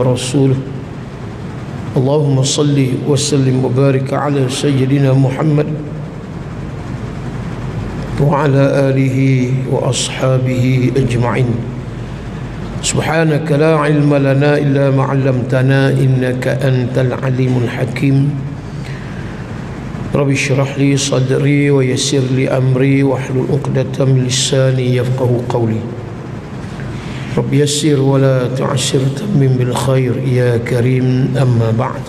ورسوله اللهم صل وسلم وبارك على سيدنا محمد وعلى آله وأصحابه أجمعين سبحانك لا علم لنا إلا ما علمتنا إنك أنت العليم الحكيم رب اشرح لي صدري ويسر لي أمري واحلل عقدة من لساني يفقهوا قولي رب يسر ولا تعسر تمم بالخير يا كريم أما بعد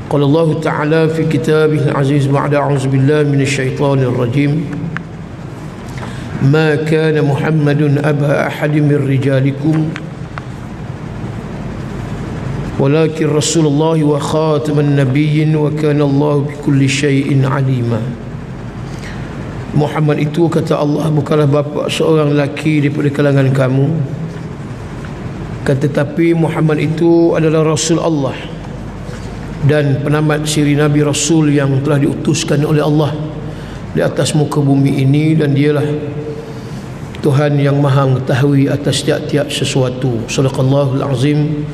قال الله تعالى في كتابه العزيز بعد أعوذ بالله من الشيطان الرجيم ما كان محمد أبا أحد من رجالكم ولكن رسول الله وخاتم النبيين وكان الله بكل شيء عليما. Muhammad itu, kata Allah, bukanlah bapa seorang lelaki daripada kalangan kamu, tetapi Muhammad itu adalah Rasul Allah dan penamat siri Nabi Rasul yang telah diutuskan oleh Allah di atas muka bumi ini, dan dialah Tuhan yang maha mengetahui atas tiap-tiap sesuatu. Sadaqallahul Azim.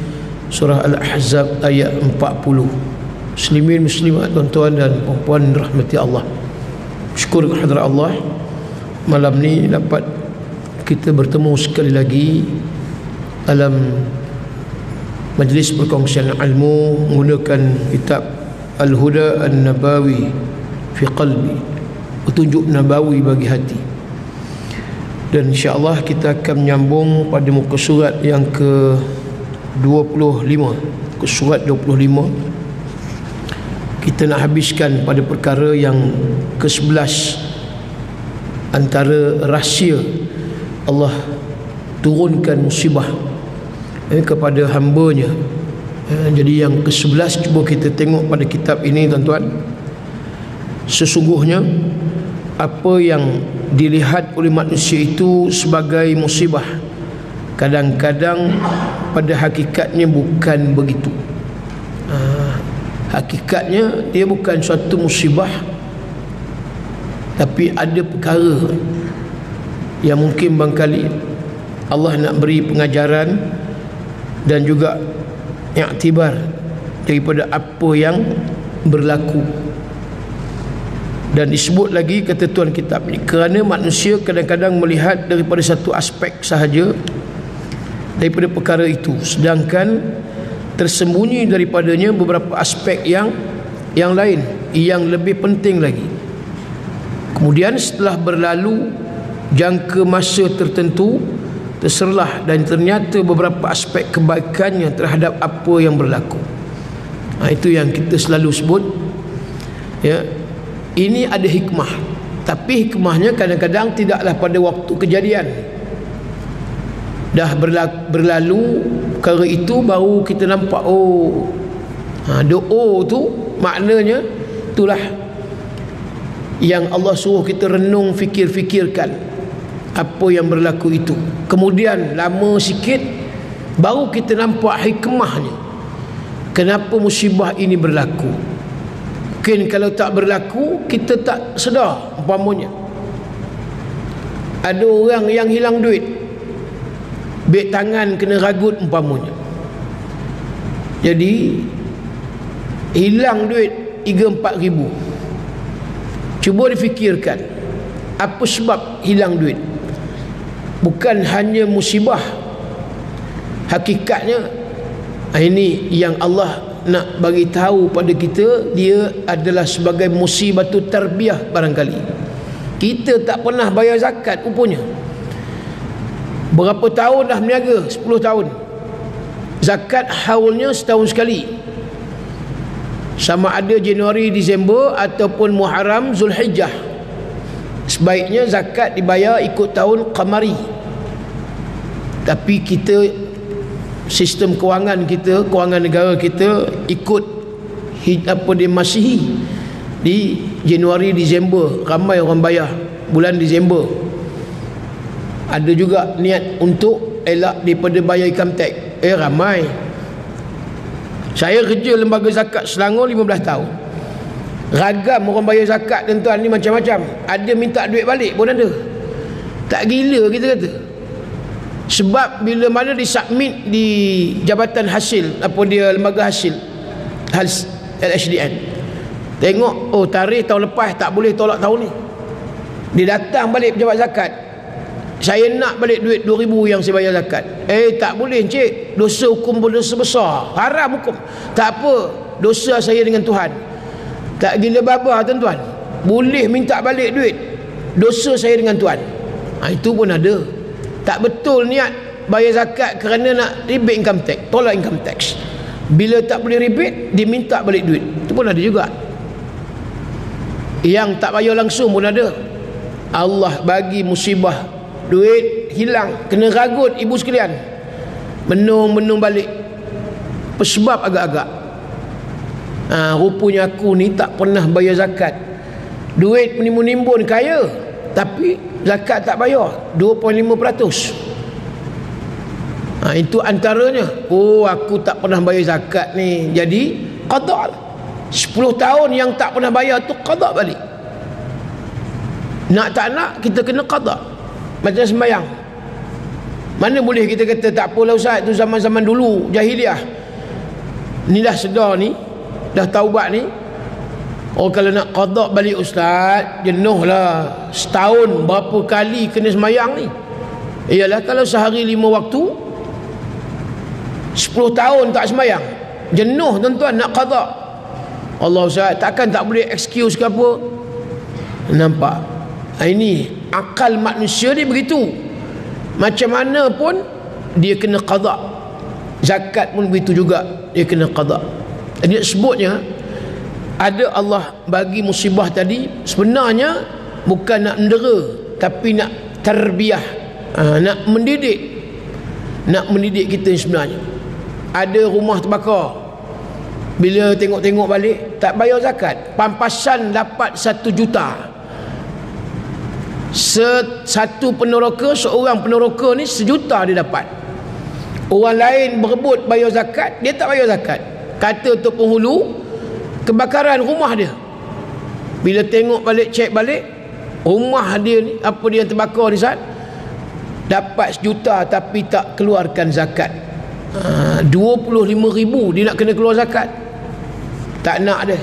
Surah Al-Ahzab ayat 40. Muslimin muslimat, tuan-tuan dan puan-puan rahmati Allah, syukur kehadrat Allah, malam ni dapat kita bertemu sekali lagi dalam majlis perkongsian ilmu menggunakan kitab Al-Huda An-Nabawi fi Qalbi, petunjuk nabawi bagi hati. Dan insya-Allah kita akan menyambung pada muka surat yang ke-25, ke surat 25. Kita nak habiskan pada perkara yang ke-11 antara rahsia Allah turunkan musibah kepada hamba-Nya. Jadi yang ke-11, cuba kita tengok pada kitab ini, tuan-tuan. Sesungguhnya apa yang dilihat oleh manusia itu sebagai musibah, kadang-kadang pada hakikatnya bukan begitu. Hakikatnya dia bukan suatu musibah, tapi ada perkara yang mungkin barangkali Allah nak beri pengajaran dan juga iktibar daripada apa yang berlaku. Dan disebut lagi, kata tuan kitab ini, kerana manusia kadang-kadang melihat daripada satu aspek sahaja daripada perkara itu, sedangkan tersembunyi daripadanya beberapa aspek yang lain yang lebih penting lagi. Kemudian setelah berlalu jangka masa tertentu, terserlah dan ternyata beberapa aspek kebaikannya terhadap apa yang berlaku. Itu yang kita selalu sebut, ya, ini ada hikmah, tapi hikmahnya kadang-kadang tidaklah pada waktu kejadian. Dah berlalu perkara itu, baru kita nampak, doa tu maknanya itulah yang Allah suruh kita renung, fikir-fikirkan apa yang berlaku itu. Kemudian lama sikit baru kita nampak hikmahnya, kenapa musibah ini berlaku. Mungkin kalau tak berlaku kita tak sedar. Umpamanya ada orang yang hilang duit, beg tangan kena ragut umpamanya, jadi hilang duit 3-4 ribu. Cuba difikirkan apa sebab hilang duit. Bukan hanya musibah, hakikatnya ini yang Allah nak bagi tahu pada kita, dia adalah sebagai musibatu tarbiyah. Barangkali kita tak pernah bayar zakat rupanya. Berapa tahun dah meniaga? 10 tahun. Zakat haulnya setahun sekali, sama ada Januari, Disember ataupun Muharram, Zulhijjah. Sebaiknya zakat dibayar ikut tahun qamari. Tapi kita, sistem kewangan kita, kewangan negara kita ikut apa dia Masihi. Di Januari, Disember ramai orang bayar bulan Disember. Ada juga niat untuk elak daripada bayar income tax. Ramai. Saya kerja lembaga zakat Selangor 15 tahun. Ragam orang bayar zakat, tuan-tuan, ni macam-macam. Ada minta duit balik pun ada. Tak gila kita kata. Sebab bila mana disubmit di Jabatan Hasil, apa dia, Lembaga Hasil LHDN, tengok, oh tarikh tahun lepas tak boleh tolak tahun ni. Dia datang balik pejabat zakat, saya nak balik duit 2,000 yang saya bayar zakat. Tak boleh encik, dosa hukum berdosa besar, haram hukum. Tak apa, dosa saya dengan Tuhan. Tak gila babah tuan-tuan, boleh minta balik duit, dosa saya dengan Tuhan. Itu pun ada. Tak betul niat bayar zakat kerana nak rebate income tax, tolak income tax. Bila tak boleh rebate, dia minta balik duit. Itu pun ada juga. Yang tak bayar langsung pun ada. Allah bagi musibah, duit hilang, kena ragut ibu sekalian, menung balik. Sebab agak-agak rupanya aku ni tak pernah bayar zakat, duit menimbun-nimbun kaya, tapi zakat tak bayar 2.5%. Itu antaranya. Oh, aku tak pernah bayar zakat ni, jadi qada. 10 tahun yang tak pernah bayar tu qada balik. Nak tak nak kita kena qada. Macam sembahyang, mana boleh kita kata tak apalah Ustaz, tu zaman-zaman dulu jahiliah. Ni dah sedar ni, dah taubat ni, oh kalau nak qada balik Ustaz, jenuh lah. Setahun berapa kali kena sembahyang ni. Iyalah, kalau sehari 5 waktu, 10 tahun tak sembahyang, jenuh tuan-tuan nak qada. Allah Ustaz, takkan tak boleh excuse ke apa? Nampak? Ini akal manusia ni begitu. Macam mana pun dia kena qada. Zakat pun begitu juga, dia kena qada. Dia sebutnya ada Allah bagi musibah tadi sebenarnya bukan nak mendera, tapi nak tarbiyah, nak mendidik kita sebenarnya. Ada rumah terbakar, bila tengok-tengok balik tak bayar zakat, pampasan dapat 1 juta. Satu peneroka, seorang peneroka ni 1 juta dia dapat. Orang lain berebut bayar zakat, dia tak bayar zakat. Kata untuk penghulu, kebakaran rumah dia. Bila tengok balik, cek balik, rumah dia ni, apa dia yang terbakar ni Ustaz, dapat 1 juta tapi tak keluarkan zakat. 25,000 dia nak kena keluar zakat. Tak nak dia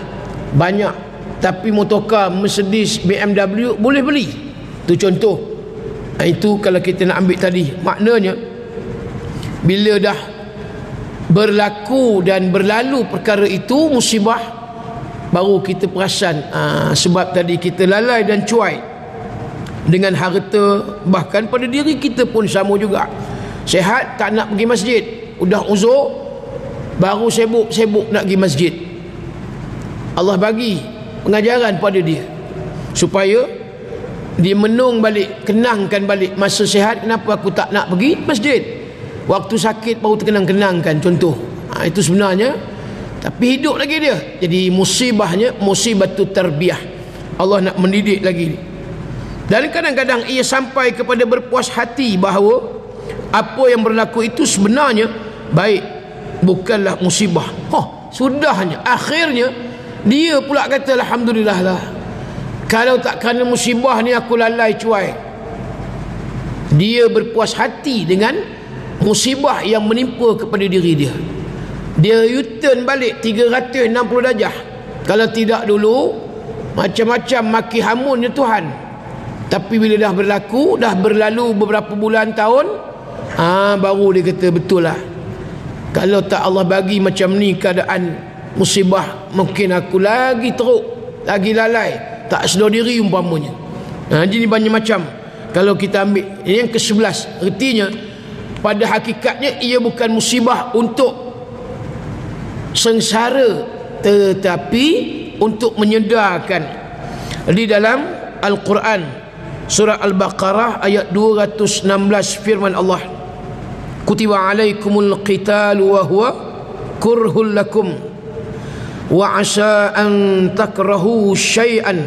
banyak, tapi motorkar Mercedes, BMW boleh beli. Itu contoh. Itu kalau kita nak ambil tadi, maknanya bila dah berlaku dan berlalu perkara itu, musibah, baru kita perasan. Sebab tadi kita lalai dan cuai dengan harta, bahkan pada diri kita pun sama juga. Sehat tak nak pergi masjid, udah uzur baru sibuk nak pergi masjid. Allah bagi pengajaran pada dia supaya dia menung balik, kenangkan balik. Masa sihat kenapa aku tak nak pergi masjid, waktu sakit baru terkenang-kenangkan, contoh. Itu sebenarnya, tapi hidup lagi dia. Jadi musibahnya musibatu tarbiyah. Allah nak mendidik lagi. Dan kadang-kadang ia sampai kepada berpuas hati bahawa apa yang berlaku itu sebenarnya baik, bukanlah musibah. Sudahnya, akhirnya dia pula kata alhamdulillah lah, kalau tak kerana musibah ni aku lalai cuai. Dia berpuas hati dengan musibah yang menimpa kepada diri dia. Dia U-turn balik 360 darjah. Kalau tidak dulu macam-macam maki hamunnya Tuhan. Tapi bila dah berlaku, dah berlalu beberapa bulan, tahun, baru dia kata betul lah, kalau tak Allah bagi macam ni keadaan musibah, mungkin aku lagi teruk, lagi lalai, tak sedar diri umpamanya. Jadi banyak macam. Kalau kita ambil yang ke-11, artinya pada hakikatnya ia bukan musibah untuk sengsara, tetapi untuk menyedarkan. Di dalam Al-Quran surah Al-Baqarah ayat 216 firman Allah, kutiba alaikumul qitalu wa huwa kurhul lakum wa asa an takrahu syai'an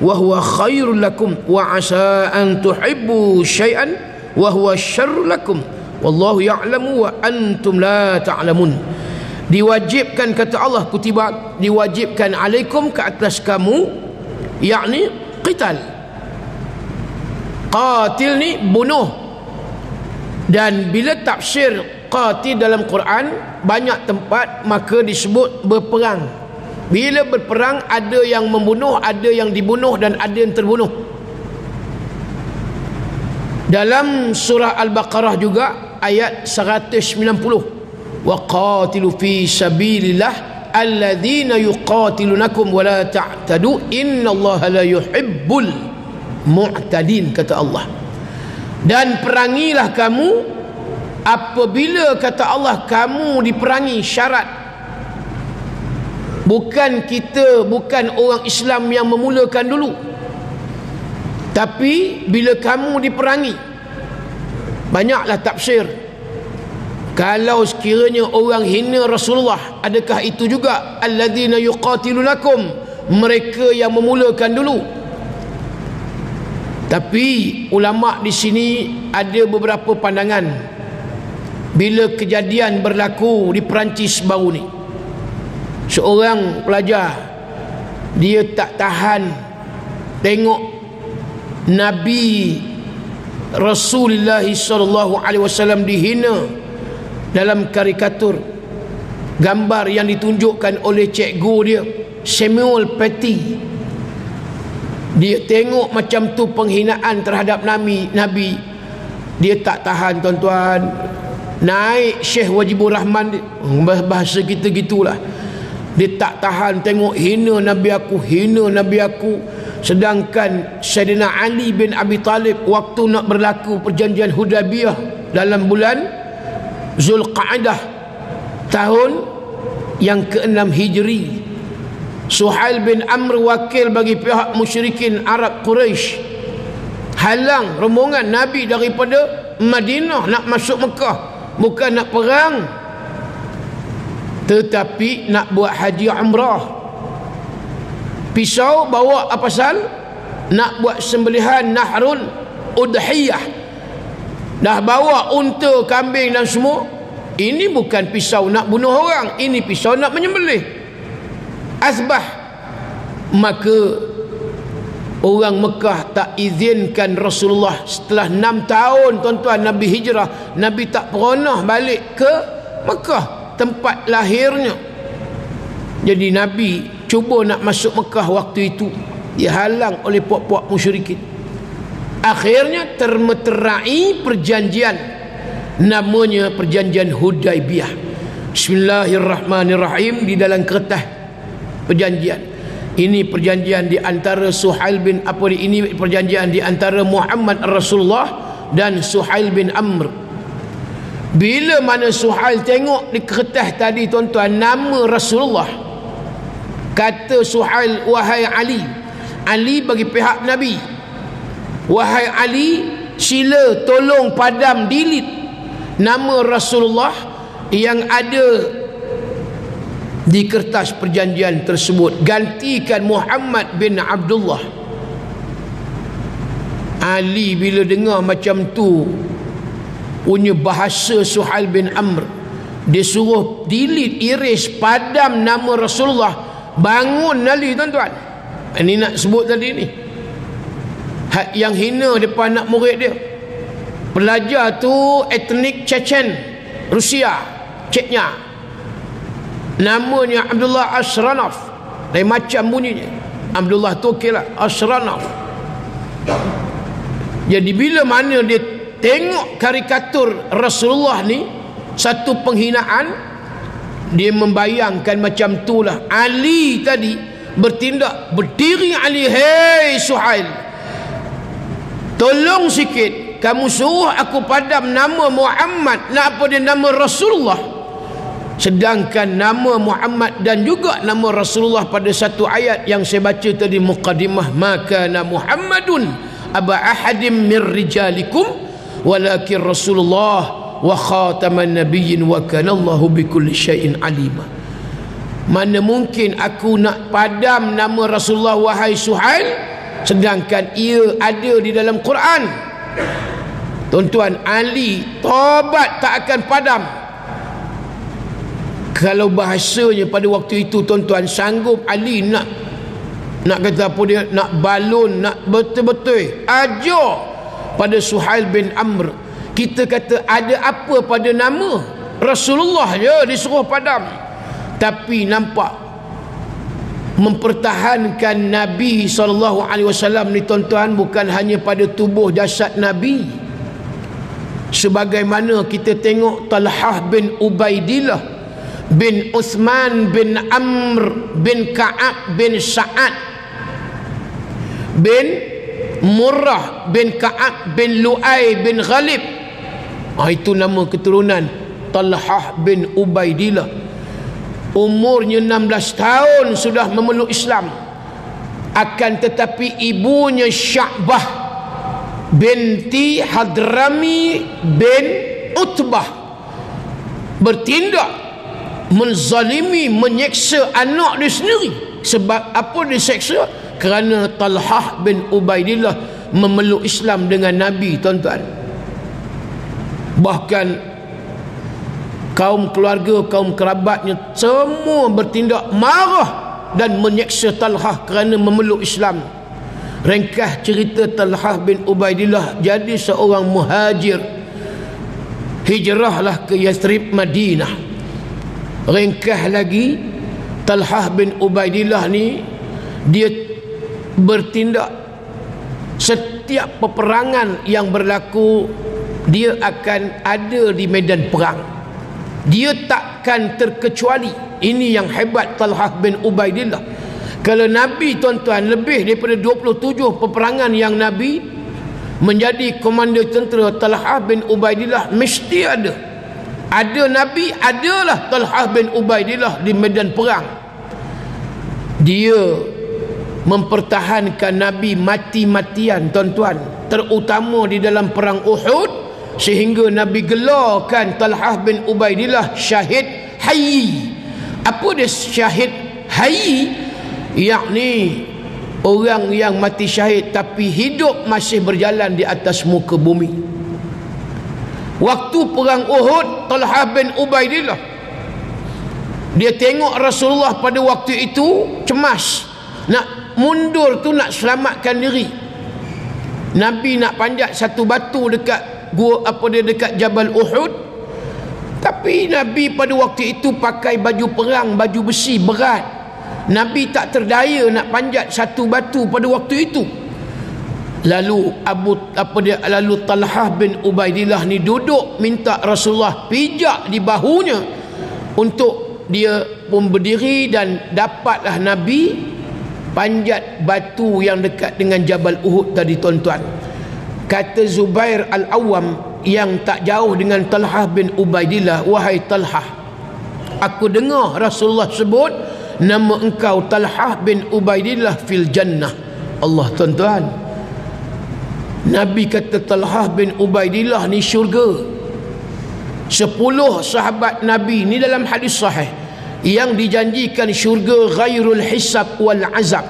wa huwa khairul lakum wa asa an tuhibbu syai'an wa huwa syarrul lakum wallahu ya'lamu wa antum la ta'lamun. Diwajibkan, kata Allah, kutiba, diwajibkan alaikum, ke atas kamu, yakni qital. Qatil ni bunuh, Dan bila tafsir qatil dalam Quran banyak tempat maka disebut berperang. Bila berperang ada yang membunuh, ada yang dibunuh dan ada yang terbunuh. Dalam surah Al-Baqarah juga ayat 190, wa qatilu fi sabilillah alladzina yuqatilunakum wa la ta'tadu innallaha la yuhibbul mu'tadin, kata Allah. Dan perangilah kamu apabila, kata Allah, kamu diperangi. Syarat bukan kita, bukan orang Islam yang memulakan dulu, tapi bila kamu diperangi. Banyaklah tafsir. Kalau sekiranya orang hina Rasulullah, adakah itu juga alladzina yuqatilunakum, mereka yang memulakan dulu? Tapi ulama di sini ada beberapa pandangan. Bila kejadian berlaku di Perancis baru ni, seorang pelajar dia tak tahan tengok Nabi Rasulullah SAW dihina dalam karikatur, gambar yang ditunjukkan oleh cikgu dia Samuel Paty. Dia tengok macam tu penghinaan terhadap Nabi. Dia tak tahan, tuan-tuan. Naik Syekh Wajibur Rahman, bahasa kita gitulah. Dia tak tahan tengok hina Nabi aku, hina Nabi aku. Sedangkan Sayyidina Ali bin Abi Talib waktu nak berlaku perjanjian Hudaybiyah dalam bulan Zulqa'dah tahun yang ke-6 Hijri, Suhail bin Amr, wakil bagi pihak musyrikin Arab Quraisy, halang rombongan Nabi daripada Madinah nak masuk Mekah. Bukan nak perang, tetapi nak buat haji umrah. Pisau bawa apa pasal? Nak buat sembelihan nahrul udhiyah. Dah bawa unta, kambing dan semua. Ini bukan pisau nak bunuh orang, ini pisau nak menyembelih. Asbah. Maka orang Mekah tak izinkan Rasulullah setelah 6 tahun, tuan-tuan, Nabi hijrah. Nabi tak pernah balik ke Mekah, tempat lahirnya. Jadi Nabi cuba nak masuk Mekah waktu itu, dihalang oleh puak-puak musyrikin. Akhirnya termeterai perjanjian, namanya perjanjian Hudaybiyah. Bismillahirrahmanirrahim. Di dalam kertas perjanjian ini, perjanjian di antara Suhail bin ini perjanjian di antara Muhammad Rasulullah dan Suhail bin Amr. Bila mana Suhail tengok di kertas tadi, tuan-tuan, nama Rasulullah, kata Suhail, wahai Ali. Ali bagi pihak Nabi, wahai Ali, sila tolong padam delete nama Rasulullah yang ada di kertas perjanjian tersebut, gantikan Muhammad bin Abdullah. Ali bila dengar macam tu punya bahasa Suhail bin Amr, dia suruh delete, erase, padam nama Rasulullah. Bangun Ali, tuan-tuan. Ini nak sebut tadi ni, yang hina depan anak murid dia. Pelajar tu etnik Chechen, Rusia, Chechnya. Namanya Abdullah Ashranov. Lain macam bunyinya. Abdullah tu okeylah, Ashranov. Jadi bila mana dia tengok karikatur Rasulullah ni, satu penghinaan, dia membayangkan macam itulah. Ali tadi bertindak, berdiri Ali, hei Suhail, tolong sikit, kamu suruh aku padam nama Muhammad, nak apa dia nama Rasulullah. Sedangkan nama Muhammad dan juga nama Rasulullah pada satu ayat yang saya baca tadi muqaddimah, maka Muhammadun aba ahadim min rijalikum walakin Rasulullah wa khataman nabiyyin wa kana Allahu bikulli syai'in alima. Mana mungkin aku nak padam nama Rasulullah, wahai Suhail, sedangkan ia ada di dalam Quran. Tuan-tuan, Ali taubat tak akan padam. Kalau bahasanya pada waktu itu, tuan-tuan, sanggup Ali nak kata apa dia, nak balun, nak betul-betul ajar pada Suhail bin Amr Kita kata ada apa pada nama Rasulullah je disuruh padam, tapi nampak mempertahankan Nabi SAW ni tuan-tuan bukan hanya pada tubuh jasad Nabi. Sebagaimana kita tengok Talhah bin Ubaidillah bin Uthman bin Amr bin Ka'ab bin Sa'ad bin Murrah bin Ka'ab bin Lu'ay bin Ghalib. Itu nama keturunan Talhah bin Ubaidillah. Umurnya 16 tahun sudah memeluk Islam. Akan tetapi ibunya Sya'bah binti Hadrami bin Utbah bertindak menzalimi, menyeksa anak dia sendiri. Sebab apa diseksa? Kerana Talhah bin Ubaidillah memeluk Islam dengan Nabi, tuan-tuan. Bahkan kaum keluarga, kaum kerabatnya semua bertindak marah dan menyeksa Talhah kerana memeluk Islam. Ringkas cerita, Talhah bin Ubaidillah jadi seorang muhajir, hijrahlah ke Yathrib, Madinah. Ringkas lagi, Talhah bin Ubaidillah ni dia bertindak setiap peperangan yang berlaku, dia akan ada di medan perang. Dia takkan terkecuali. Ini yang hebat Talhah bin Ubaidillah. Kalau Nabi, tuan-tuan, lebih daripada 27 peperangan yang Nabi menjadi komander tentera, Talhah bin Ubaidillah mesti ada. Ada Nabi, adalah Talhah bin Ubaidillah di medan perang. Dia mempertahankan Nabi mati-matian, tuan-tuan, terutama di dalam perang Uhud, sehingga Nabi gelarkan Talhah bin Ubaidillah syahid hayy. Apa dia syahid hayy? Yakni orang yang mati syahid tapi hidup masih berjalan di atas muka bumi. Waktu perang Uhud, Talhah bin Ubaidillah dia tengok Rasulullah pada waktu itu cemas, nak mundur tu nak selamatkan diri. Nabi nak panjat satu batu dekat gua dekat Jabal Uhud, tapi Nabi pada waktu itu pakai baju perang, baju besi berat. Nabi tak terdaya nak panjat satu batu pada waktu itu. Lalu lalu Talhah bin Ubaidillah ni duduk minta Rasulullah pijak di bahunya untuk dia pun berdiri, dan dapatlah Nabi panjat batu yang dekat dengan Jabal Uhud tadi, tuan-tuan. Kata Zubair Al-Awwam yang tak jauh dengan Talhah bin Ubaidillah, wahai Talhah, aku dengar Rasulullah sebut nama engkau Talhah bin Ubaidillah fil jannah. Allah, tuan-tuan, Nabi kata Talhah bin Ubaidillah ni syurga. 10 sahabat Nabi ni dalam hadis sahih yang dijanjikan syurga ghairul hisab wal azab.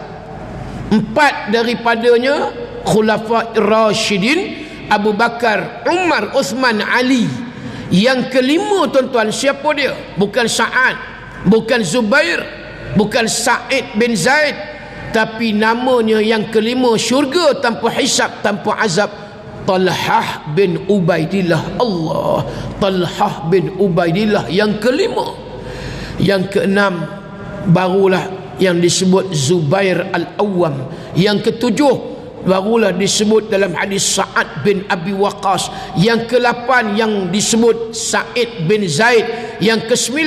4 daripadanya khulafa Rashidin, Abu Bakar, Umar, Uthman, Ali. Yang kelima, tuan-tuan, siapa dia? Bukan Sa'ad, bukan Zubair, bukan Sa'id bin Zaid, tapi namanya yang kelima, syurga tanpa hisab, tanpa azab, Talhah bin Ubaidillah. Allah, Talhah bin Ubaidillah yang kelima. Yang keenam barulah yang disebut Zubair Al-Awwam. Yang ketujuh barulah disebut dalam hadis Sa'ad bin Abi Waqqas. Yang ke-8 yang disebut Sa'id bin Zaid. Yang ke-9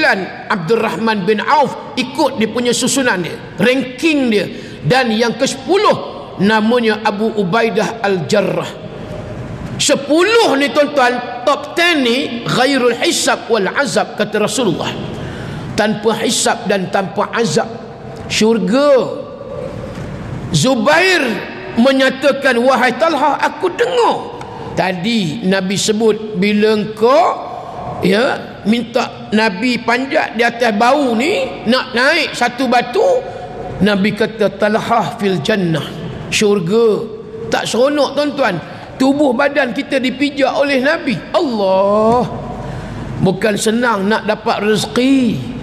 Abdurrahman bin Auf, ikut dia punya susunan dia, ranking dia. Dan yang ke-10 namanya Abu Ubaidah Al-Jarrah. 10 ni, tuan-tuan, top 10 ni ghairul hisab wal azab, kata Rasulullah. Tanpa hisab dan tanpa azab, syurga. Zubair menyatakan, wahai Talhah, aku dengar tadi Nabi sebut bila engkau minta Nabi panjat di atas bau ni, nak naik satu batu, Nabi kata Talhah fil jannah, syurga. Tak seronok, tuan-tuan, tubuh badan kita dipijak oleh Nabi. Allah, bukan senang nak dapat rezeki.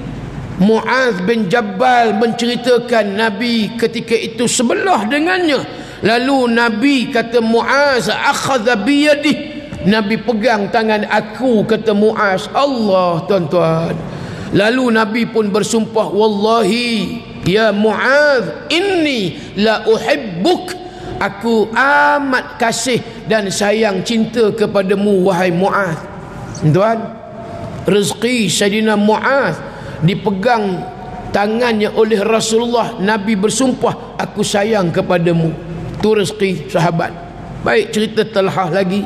Muaz bin Jabal menceritakan Nabi ketika itu sebelah dengannya. Lalu Nabi kata, Muaz akhadha biyadih, Nabi pegang tangan aku, kata Muaz. Allah, tuan-tuan. Lalu Nabi pun bersumpah, wallahi ya Muaz, inni la uhibbuk, aku amat kasih dan sayang cinta kepadamu wahai Muaz. Tuan, rezeki Sayyidina Muaz dipegang tangannya oleh Rasulullah. Nabi bersumpah, aku sayang kepadamu. Tu rezeki sahabat. Baik, cerita Talhah lagi.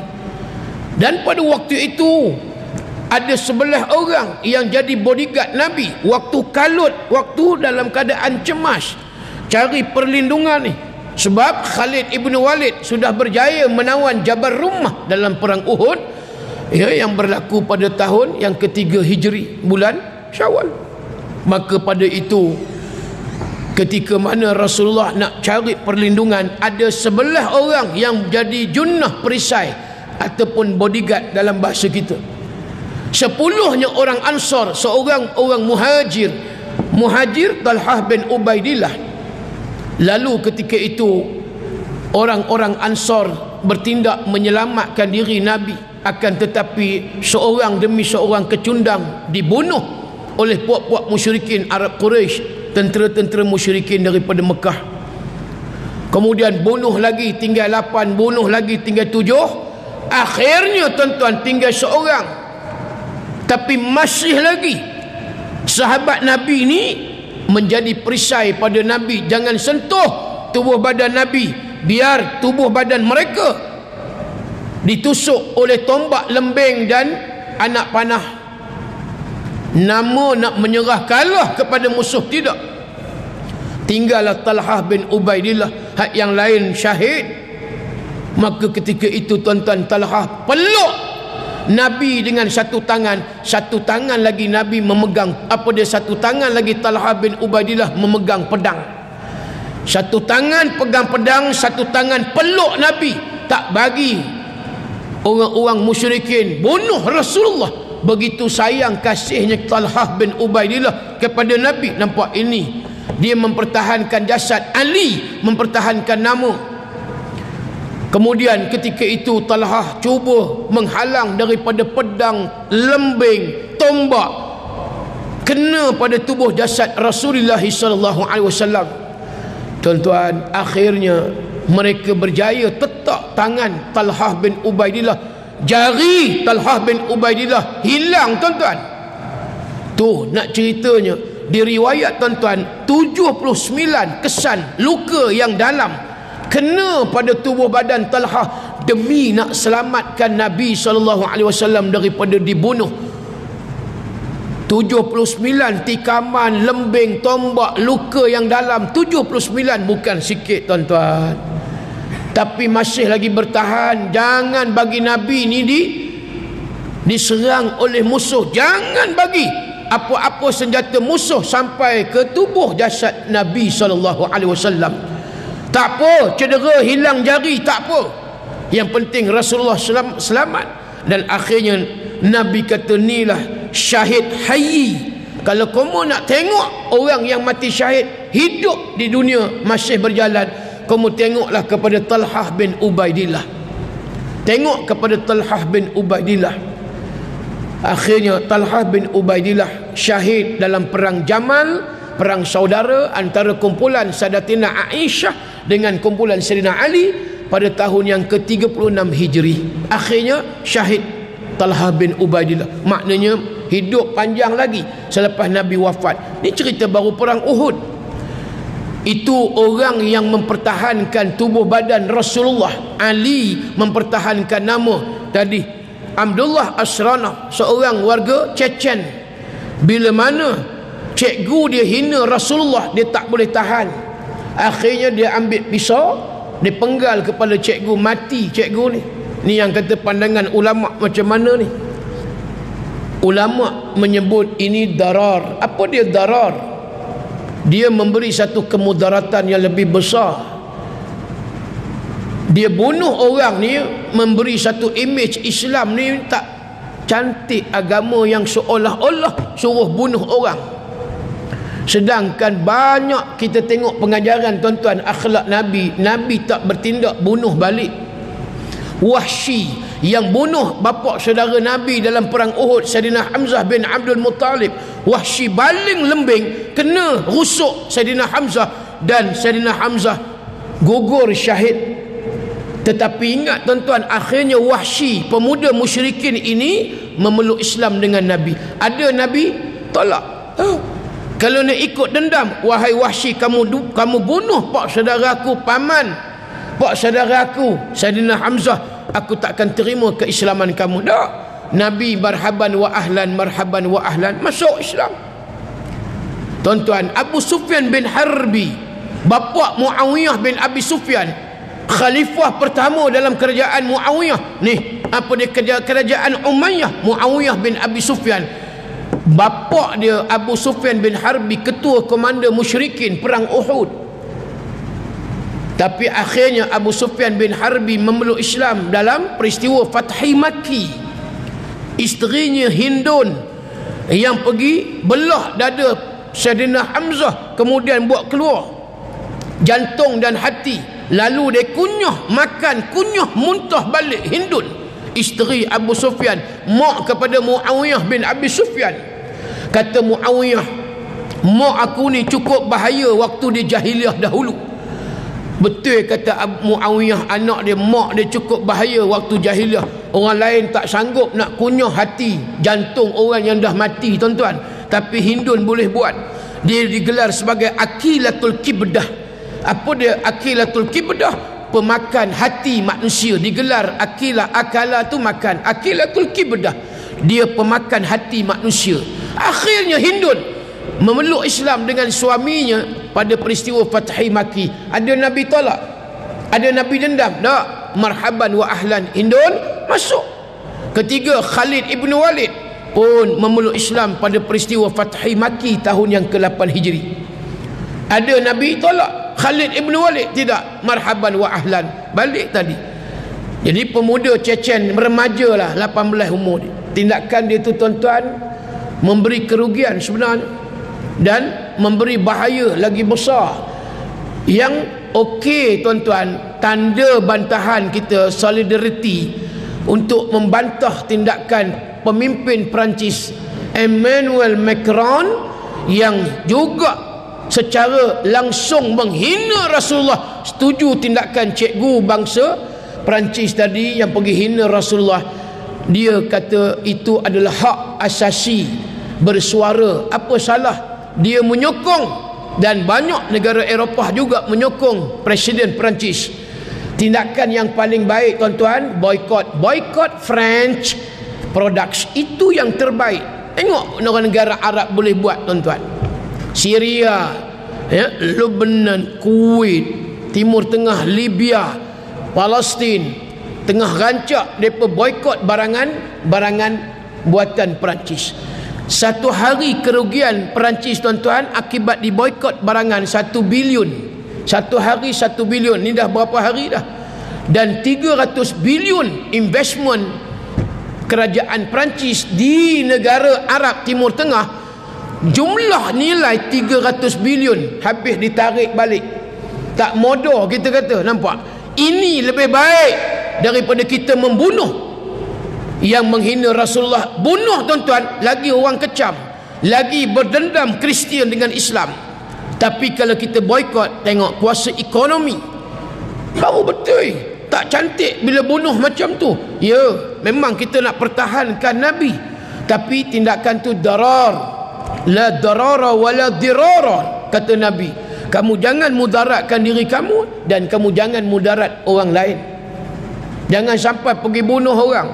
Dan pada waktu itu ada 11 orang yang jadi bodyguard Nabi waktu kalut, waktu dalam keadaan cemas, cari perlindungan ni. Sebab Khalid ibn Walid sudah berjaya menawan Jabal Rummah dalam perang Uhud, ya, yang berlaku pada tahun yang ketiga Hijri, bulan Syawal. Maka pada itu, ketika mana Rasulullah nak cari perlindungan, ada 11 orang yang jadi junnah perisai ataupun bodyguard dalam bahasa kita. 10-nya orang Ansar, seorang orang Muhajir. Muhajir Talhah bin Ubaidillah. Lalu ketika itu orang-orang Ansar bertindak menyelamatkan diri Nabi, akan tetapi seorang demi seorang kecundang dibunuh oleh puak-puak musyrikin Arab Quraisy, tentera-tentera musyrikin daripada Mekah. Kemudian bunuh lagi tinggal 8, bunuh lagi tinggal 7. Akhirnya tuan-tuan tinggal seorang. Tapi masih lagi sahabat Nabi ni menjadi perisai pada Nabi. Jangan sentuh tubuh badan Nabi, biar tubuh badan mereka ditusuk oleh tombak lembing dan anak panah. Nama nak menyerah kalah kepada musuh tidak. Tinggallah Talhah bin Ubaidillah, hak yang lain syahid. Maka ketika itu tuan-tuan, Talhah peluk Nabi dengan satu tangan lagi Nabi memegang apa dia, satu tangan lagi Talhah bin Ubaidillah memegang pedang. Satu tangan pegang pedang, satu tangan peluk Nabi, tak bagi orang-orang musyrikin bunuh Rasulullah. Begitu sayang kasihnya Talhah bin Ubaidillah kepada Nabi. Nampak ini, dia mempertahankan jasad, Ali mempertahankan nama. Kemudian ketika itu Talhah cuba menghalang daripada pedang, lembing, tombak kena pada tubuh jasad Rasulullah sallallahu alaihi wasallam. Tuan-tuan, akhirnya mereka berjaya tetak tangan Talhah bin Ubaidillah. Jari Talhah bin Ubaidillah hilang, tuan-tuan. Tu nak ceritanya, diriwayat tuan-tuan, 79 kesan luka yang dalam kena pada tubuh badan Talhah demi nak selamatkan Nabi SAW daripada dibunuh. 79 tikaman, lembing, tombak, luka yang dalam. 79 bukan sikit, tuan-tuan. Tapi masih lagi bertahan. Jangan bagi Nabi ni diserang oleh musuh. Jangan bagi apa-apa senjata musuh sampai ke tubuh jasad Nabi SAW. Tak apa, cedera, hilang jari, tak apa. Yang penting Rasulullah selamat. Dan akhirnya Nabi kata, inilah syahid hayyi. Kalau kamu nak tengok orang yang mati syahid hidup di dunia masih berjalan, kamu tengoklah kepada Talhah bin Ubaidillah. Tengok kepada Talhah bin Ubaidillah. Akhirnya Talhah bin Ubaidillah syahid dalam perang Jamal, perang saudara antara kumpulan Sayyidatina Aisyah dengan kumpulan Sayyidina Ali pada tahun yang ke-36 Hijri. Akhirnya syahid Talhah bin Ubaidillah. Maknanya hidup panjang lagi selepas Nabi wafat. Ini cerita baru perang Uhud. Itu orang yang mempertahankan tubuh badan Rasulullah. Ali mempertahankan nama tadi. Abdullah Asranah, seorang warga Chechen. Bila mana cikgu dia hina Rasulullah, dia tak boleh tahan. Akhirnya dia ambil pisau, dia penggal kepala cikgu, mati cikgu ni. Ni yang kata pandangan ulama macam mana ni? Ulama menyebut ini darar. Apa dia darar? Dia memberi satu kemudaratan yang lebih besar. Dia bunuh orang ni, memberi satu image Islam ni tak cantik, agama yang seolah-olah suruh bunuh orang. Sedangkan banyak kita tengok pengajaran, tuan-tuan, akhlak Nabi. Nabi tak bertindak bunuh balik. Wahsy yang bunuh bapa saudara Nabi dalam perang Uhud, Sayyidina Hamzah bin Abdul Muttalib. Wahsy baling lembing, kena rusuk Sayyidina Hamzah, dan Sayyidina Hamzah gugur syahid. Tetapi ingat tuan-tuan, akhirnya Wahsy, pemuda musyrikin ini, memeluk Islam dengan Nabi. Ada Nabi tolak. Kalau nak ikut dendam, wahai Wahsy, kamu bunuh pak saudara aku, paman pak saudara aku Sayyidina Hamzah, aku takkan terima keislaman kamu. Tak. Nabi marhaban wa ahlan, masuk Islam. Tuan-tuan, Abu Sufyan bin Harbi, bapa Muawiyah bin Abi Sufyan, khalifah pertama dalam kerajaan Muawiyah. Kerajaan Umayyah, Muawiyah bin Abi Sufyan. Bapa dia Abu Sufyan bin Harbi, ketua komander musyrikin perang Uhud. Tapi akhirnya Abu Sufyan bin Harbi memeluk Islam dalam peristiwa Fathi Makki. Isterinya Hindun yang pergi belah dada Sayyidina Hamzah, kemudian buat keluar jantung dan hati, lalu dia kunyah muntah balik. Hindun, isteri Abu Sufyan, mak kepada Muawiyah bin Abi Sufyan. Kata Muawiyah, mak aku ni cukup bahaya waktu dia jahiliah dahulu. Betul kata Muawiyah, anak dia, mak dia cukup bahaya waktu jahiliah. Orang lain tak sanggup nak kunyah hati, jantung orang yang dah mati, tuan-tuan. Tapi Hindun boleh buat. Dia digelar sebagai Akilatul Kibdah. Apa dia Akilatul Kibdah? Pemakan hati manusia. Digelar akala tu makan. Akilatul Kibdah, dia pemakan hati manusia. Akhirnya Hindun memeluk Islam dengan suaminya pada peristiwa Fathi Makki. Ada Nabi tolak? Ada Nabi dendam? Tak. Marhaban wa ahlan, Hindun masuk. Ketiga, Khalid ibn Walid pun memeluk Islam pada peristiwa Fathi Makki tahun yang ke-8 Hijri. Ada Nabi tolak? Khalid ibn Walid tidak. Marhaban wa ahlan, balik tadi. Jadi pemuda Chechen, remaja lah, 18 umur. Tindakan dia tu tuan-tuan memberi kerugian sebenarnya dan memberi bahaya lagi besar. Yang okey tuan-tuan, tanda bantahan kita solidariti untuk membantah tindakan pemimpin Perancis Emmanuel Macron yang juga secara langsung menghina Rasulullah. Setuju tindakan cikgu bangsa Perancis tadi yang pergi hina Rasulullah. Dia kata itu adalah hak asasi bersuara. Apa salah dia menyokong, dan banyak negara Eropah juga menyokong Presiden Perancis. Tindakan yang paling baik tuan-tuan, boycott French products, itu yang terbaik. Tengok negara Arab boleh buat tuan-tuan. Syria, Lebanon, Kuwait, Timur Tengah, Libya, Palestin tengah rancak mereka boikot barangan buatan Perancis. Satu hari kerugian Perancis tuan-tuan akibat diboikot barangan 1 bilion. Satu hari 1 bilion. Ni dah berapa hari dah. Dan 300 bilion investment kerajaan Perancis di negara Arab Timur Tengah. Jumlah nilai 300 bilion habis ditarik balik. Tak modal kita kata, nampak? Ini lebih baik daripada kita membunuh yang menghina Rasulullah. Bunuh tuan-tuan, lagi orang kecam, lagi berdendam Kristian dengan Islam. Tapi kalau kita boikot, tengok kuasa ekonomi, baru betul. Tak cantik bila bunuh macam tu. Ya, memang kita nak pertahankan Nabi, tapi tindakan tu darar. La darara wa la dirara, kata Nabi. Kamu jangan mudaratkan diri kamu, dan kamu jangan mudarat orang lain. Jangan sampai pergi bunuh orang.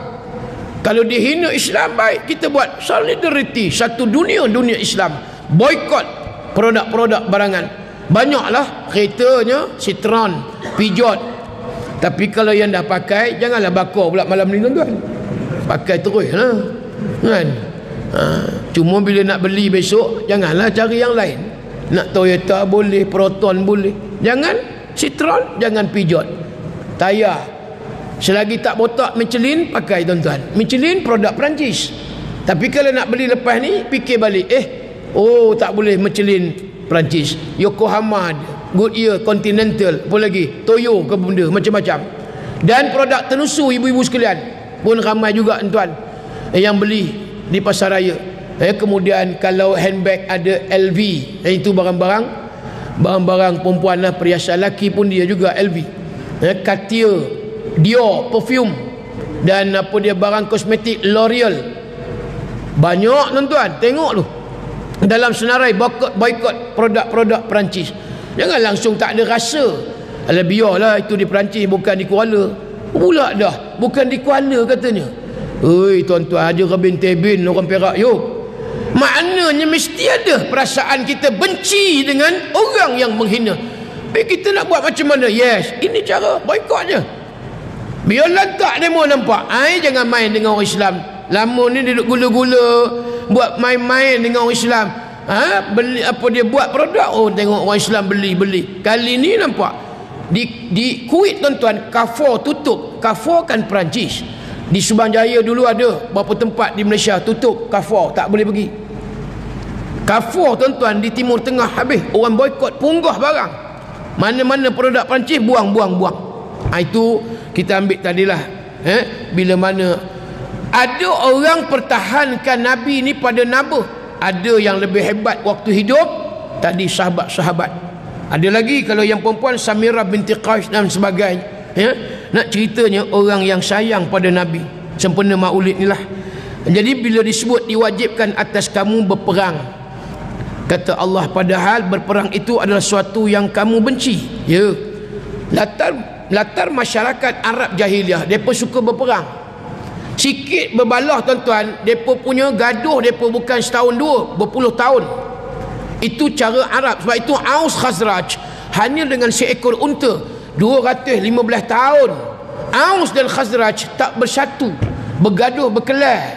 Kalau dihina Islam, baik kita buat solidariti, satu dunia Islam. Boikot produk-produk barangan. Banyaklah keretanya, Citroen, Peugeot. Tapi kalau yang dah pakai, janganlah bakar pula malam ni tuan-tuan. Pakai terus lah, kan? Cuma bila nak beli besok, janganlah cari yang lain. Nak Toyota boleh, Proton boleh, jangan Citroen, jangan Peugeot. Tayar selagi tak botak Michelin, pakai tuan-tuan. Michelin produk Perancis. Tapi kalau nak beli lepas ni, fikir balik, tak boleh Michelin Perancis. Yokohama, Goodyear, Continental, apa lagi, Toyo ke benda macam-macam. Dan produk tenusu ibu-ibu sekalian, pun ramai juga tuan yang beli di pasar raya. Kemudian kalau handbag ada LV, itu barang-barang perempuan lah, perhiasan lelaki pun dia juga LV. Cartier, Dior, perfume, dan apa dia barang kosmetik L'Oreal. Banyak tuan-tuan, tengok tu dalam senarai boikot produk-produk Perancis. Jangan langsung tak ada rasa. Alah biarlah, itu di Perancis bukan di Kuala. Pula dah bukan di Kuala katanya. Oi tuan-tuan, Haji Rabin Tebin orang Perak yo. Maknanya mesti ada perasaan kita benci dengan orang yang menghina. Tapi kita nak buat macam mana? Yes, ini cara boikot je. Biar lantak demo nampak. Jangan main dengan orang Islam. Lama ni dia duduk gula-gula buat main-main dengan orang Islam. Beli apa dia buat produk, tengok orang Islam beli. Kali ni nampak di Kuwait tuan-tuan, Carrefour tutup. Carrefour kan Perancis. Di Subang Jaya dulu ada beberapa tempat di Malaysia tutup Carrefour, tak boleh pergi. Carrefour tuan-tuan di Timur Tengah habis, orang boikot, punggah barang. Mana-mana produk Perancis buang. Itu kita ambil tadilah. Bila mana ada orang pertahankan Nabi ni pada naba. Ada yang lebih hebat waktu hidup, tadi sahabat-sahabat. Ada lagi kalau yang perempuan Samirah binti Qais dan sebagainya. Nak ceritanya orang yang sayang pada Nabi, sempena Maulid ni lah. Jadi bila disebut diwajibkan atas kamu berperang, kata Allah, padahal berperang itu adalah sesuatu yang kamu benci. Latar masyarakat Arab jahiliah, mereka suka berperang. Sikit berbalah tuan-tuan, mereka punya gaduh, mereka bukan setahun dua, berpuluh tahun. Itu cara Arab. Sebab itu Aus Khazraj hanya dengan seekor unta 215 tahun. Aus dan Khazraj tak bersatu, bergaduh, berkelahi.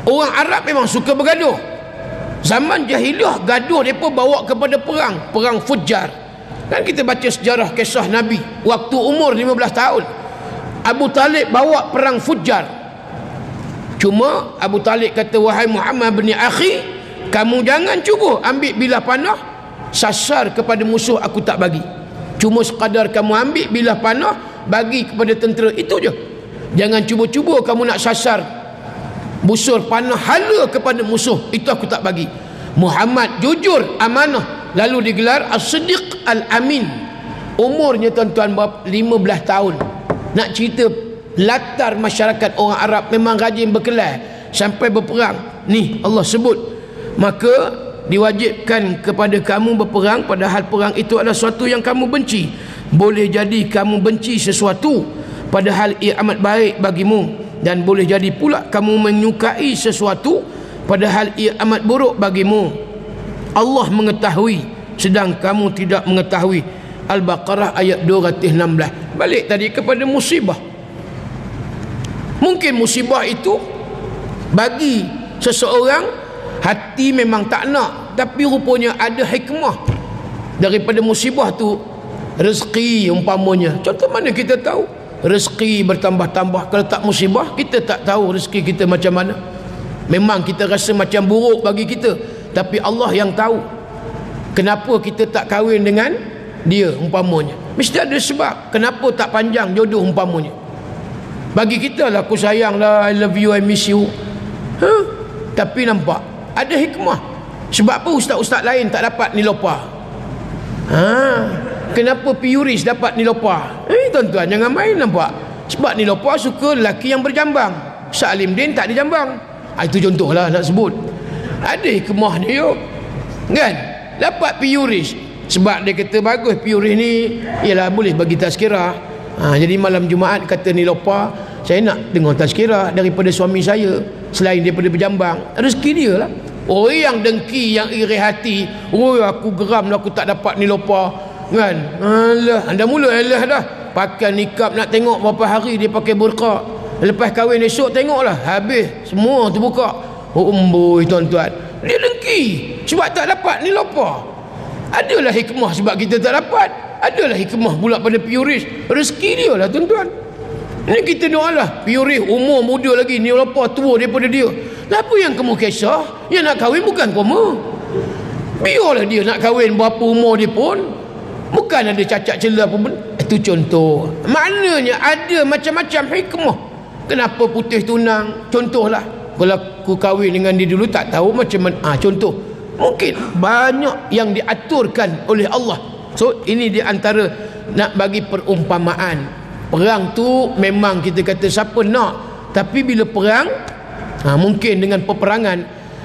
Orang Arab memang suka bergaduh. Zaman jahiliah gaduh mereka bawa kepada perang Fujjar. Dan kita baca sejarah kisah Nabi waktu umur 15 tahun. Abu Talib bawa perang Fujjar. Cuma Abu Talib kata, wahai Muhammad bin akhi, kamu jangan cuba ambil bilah panah sasar kepada musuh, aku tak bagi. Cuma sekadar kamu ambil bilah panah bagi kepada tentera, itu je. Jangan cuba-cuba kamu nak sasar busur panah hala kepada musuh, itu aku tak bagi. Muhammad jujur, amanah, lalu digelar As-Siddiq Al-Amin. Umurnya tuan-tuan 15 tahun. Nak cerita latar masyarakat orang Arab memang rajin berkelahi sampai berperang. Ni Allah sebut, maka diwajibkan kepada kamu berperang, padahal perang itu adalah sesuatu yang kamu benci. Boleh jadi kamu benci sesuatu padahal ia amat baik bagimu, dan boleh jadi pula kamu menyukai sesuatu padahal ia amat buruk bagimu. Allah mengetahui sedang kamu tidak mengetahui. Al-Baqarah ayat 216. Balik tadi kepada musibah. Mungkin musibah itu bagi seseorang hati memang tak nak, tapi rupanya ada hikmah daripada musibah tu. Rezeki umpamanya, contoh mana kita tahu rezeki bertambah-tambah. Kalau tak musibah, kita tak tahu rezeki kita macam mana. Memang kita rasa macam buruk bagi kita, tapi Allah yang tahu kenapa kita tak kahwin dengan dia umpamanya. Mesti ada sebab kenapa tak panjang jodoh umpamanya. Bagi kita lah, aku sayang lah, I love you, I miss you. Tapi nampak ada hikmah. Sebab apa ustaz-ustaz lain tak dapat Nilopa? Kenapa Piuris dapat Nilopa? Tuan-tuan jangan main, nampak. Sebab Nilopa suka lelaki yang berjambang. Salim Din tak ada jambang. Itu contohlah nak sebut. Ada hikmah dia yuk, kan? Dapat Piuris sebab dia kata bagus Piuris ni, ialah boleh bagi tazkirah. Jadi malam Jumaat kata Nilopa, saya nak dengar tazkirah daripada suami saya selain daripada berjambang. Rezeki dia lah. Orang yang dengki, yang iri hati, aku geram lah aku tak dapat Nilopa, kan? Alah, anda mula dah pakai nikab, nak tengok berapa hari dia pakai burqa. Lepas kahwin esok tengoklah, habis semua terbuka. Boy tuan-tuan, dia dengki sebab tak dapat Nilopa. Adalah hikmah sebab kita tak dapat. Adalah hikmah pula pada Piuris. Rezeki dia lah tuan-tuan. Ini kita doalah Piuris umur muda lagi, Nilopa tua daripada dia. Apa yang kamu kisah? Yang nak kahwin bukan kamu. Biarlah dia nak kahwin berapa umur dia pun. Bukan ada cacat celah pun. Itu contoh. Maknanya ada macam-macam hikmah. kenapa putih tunang, contohlah. Kalau aku kahwin dengan dia dulu tak tahu macam mana. Contoh, mungkin banyak yang diaturkan oleh Allah. So ini di antara nak bagi perumpamaan. Perang tu memang kita kata siapa nak, tapi bila perang mungkin dengan peperangan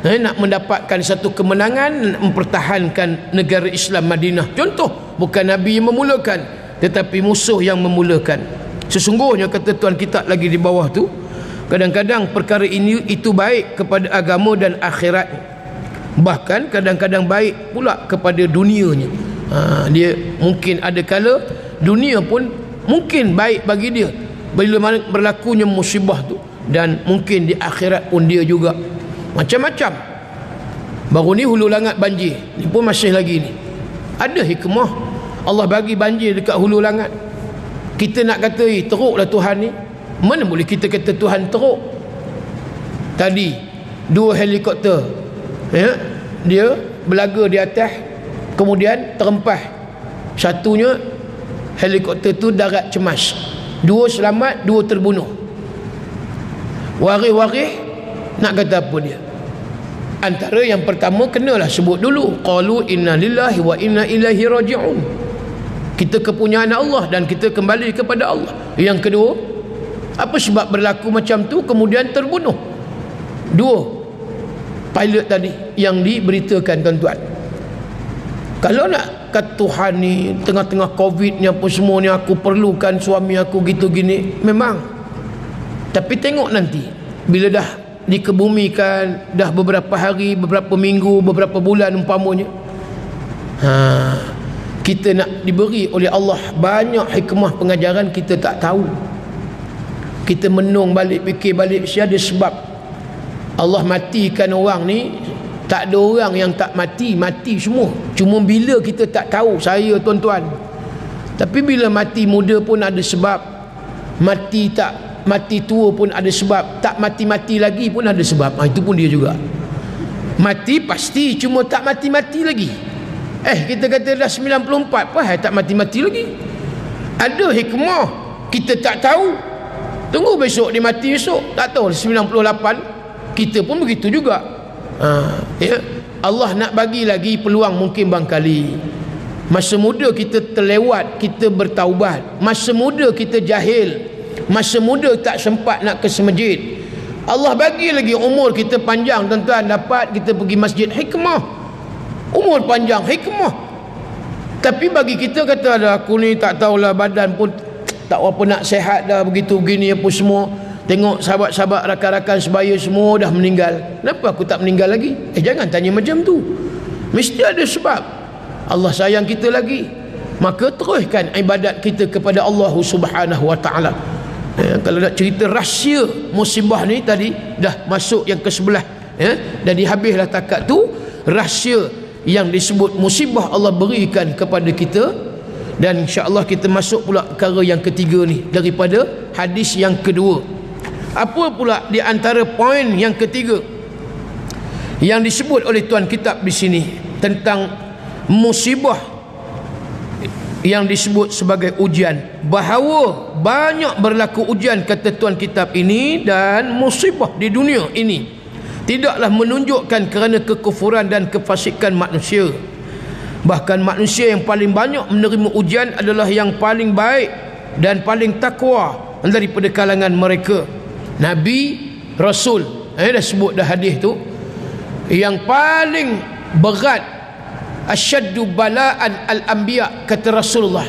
nak mendapatkan satu kemenangan, mempertahankan negara Islam Madinah. Contoh, bukan Nabi yang memulakan, tetapi musuh yang memulakan. Sesungguhnya kata Tuhan kita lagi di bawah tu, kadang-kadang perkara ini itu baik kepada agama dan akhirat, bahkan kadang-kadang baik pula kepada dunianya. Dia mungkin ada kala dunia pun mungkin baik bagi dia bila mana berlakunya musibah tu, dan mungkin di akhirat pun dia juga macam-macam. Baru ni Hulu Langat banjir, ni pun masih lagi ni. Ada hikmah Allah bagi banjir dekat Hulu Langat. Kita nak kata teruklah Tuhan ni, mana boleh kita kata Tuhan teruk. Tadi 2 helikopter dia berlaga di atas, kemudian terempah. Satunya helikopter tu darat cemas, 2 selamat, 2 terbunuh. Waris-waris nak kata apa dia? Antara yang pertama kenalah sebut dulu, qalu inna lillahi wa inna ilaihi raji'un. Kita kepunyaan Allah dan kita kembali kepada Allah. Yang kedua, apa sebab berlaku macam tu kemudian terbunuh 2 pilot tadi yang diberitakan tuan-tuan. Kalau nak kata Tuhan ni tengah-tengah Covid ni apa semua ni aku perlukan suami aku gitu gini, memang. Tapi tengok nanti bila dah dikebumikan, dah beberapa hari, beberapa minggu, beberapa bulan umpamanya, kita nak diberi oleh Allah banyak hikmah pengajaran kita tak tahu. Kita menung balik, fikir balik, mesti ada sebab Allah matikan orang ni. Tak ada orang yang tak mati, mati semua. Cuma bila kita tak tahu, saya tuan-tuan. Tapi bila mati muda pun ada sebab, mati tua pun ada sebab, tak mati-mati lagi pun ada sebab. Itu pun dia juga. Mati pasti, cuma tak mati-mati lagi. Kita kata dah 94, apa tak mati-mati lagi? Ada hikmah, kita tak tahu. Tunggu besok dia mati besok, tak tahu 98. Kita pun begitu juga. Allah nak bagi lagi peluang. Mungkin bangkali masa muda kita terlewat, kita bertaubat. Masa muda kita jahil, masa muda tak sempat nak ke masjid. Allah bagi lagi umur kita panjang tuan-tuan, dapat kita pergi masjid. Hikmah, umur panjang, hikmah. Tapi bagi kita kata ada aku ni tak tahulah, badan pun tak apa nak sehat dah, begitu begini apa semua. Tengok sahabat-sahabat, rakan-rakan sebaya semua dah meninggal, kenapa aku tak meninggal lagi? Jangan tanya macam tu. Mesti ada sebab. Allah sayang kita lagi, maka teruskan ibadat kita kepada Allah Subhanahu wa ta'ala. Kalau nak cerita rahsia musibah ni tadi dah masuk yang ke-11, Jadi habislah takat tu rahsia yang disebut musibah Allah berikan kepada kita. Dan insya-Allah kita masuk pula perkara yang ketiga ni daripada hadis yang kedua. Apa pula di antara poin yang ketiga yang disebut oleh tuan kitab di sini tentang musibah yang disebut sebagai ujian? Bahawa banyak berlaku ujian, kata tuan kitab ini, dan musibah di dunia ini tidaklah menunjukkan kerana kekufuran dan kefasikan manusia. Bahkan manusia yang paling banyak menerima ujian adalah yang paling baik dan paling takwa daripada kalangan mereka. Nabi, Rasul, dah sebut dah hadis tu, yang paling berat, asyaddu bala'an al-anbiya, kata Rasulullah,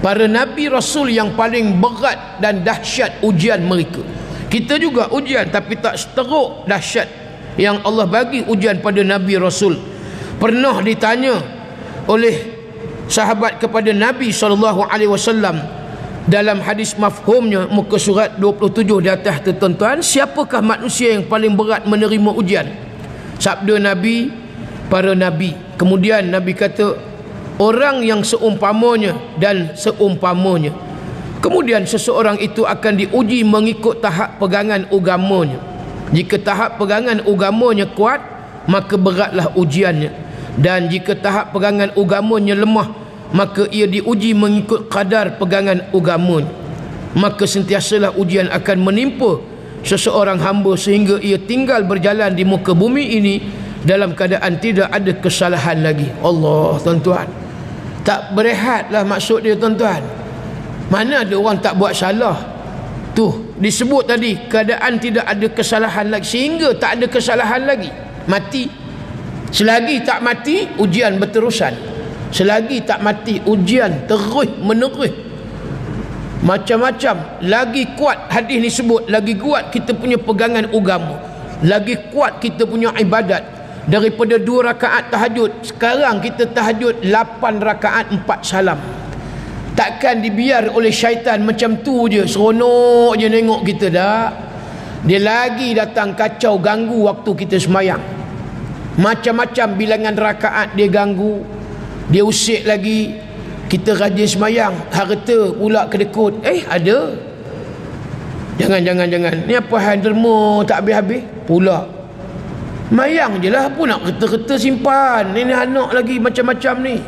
para Nabi Rasul yang paling berat dan dahsyat ujian mereka. Kita juga ujian, tapi tak seteruk dahsyat yang Allah bagi ujian pada Nabi Rasul. Pernah ditanya oleh sahabat kepada Nabi SAW dalam hadis mafhumnya, muka surat 27 di atas tu tuan-tuan, siapakah manusia yang paling berat menerima ujian? Sabda Nabi, para Nabi. Kemudian Nabi kata, orang yang seumpamanya dan seumpamanya. Kemudian seseorang itu akan diuji mengikut tahap pegangan agamanya. Jika tahap pegangan agamanya kuat, maka beratlah ujiannya. Dan jika tahap pegangan agamanya lemah, maka ia diuji mengikut kadar pegangan agamanya. maka sentiasalah ujian akan menimpa seseorang hamba sehingga ia tinggal berjalan di muka bumi ini dalam keadaan tidak ada kesalahan lagi. Allah, tuan-tuan, tak berehatlah maksud dia, tuan-tuan. Mana ada orang tak buat salah? Tuh disebut tadi keadaan tidak ada kesalahan lagi, sehingga tak ada kesalahan lagi, mati. Selagi tak mati, ujian berterusan. Selagi tak mati, ujian terus menerus. Macam-macam. Lagi kuat hadis ni sebut, lagi kuat kita punya pegangan agama, lagi kuat kita punya ibadat. Daripada 2 rakaat tahajud, sekarang kita tahajud 8 rakaat 4 salam. Takkan dibiar oleh syaitan macam tu je, seronok je nengok kita dah. Dia lagi datang kacau, ganggu waktu kita semayang. Macam-macam bilangan rakaat dia ganggu, dia usik lagi. Kita rajin semayang, harta pula kedekut. Ada. Jangan. Ni apa hal derma tak habis-habis pula. Mayang je lah, apa nak kereta-kereta simpan. Ini anak lagi macam-macam ni.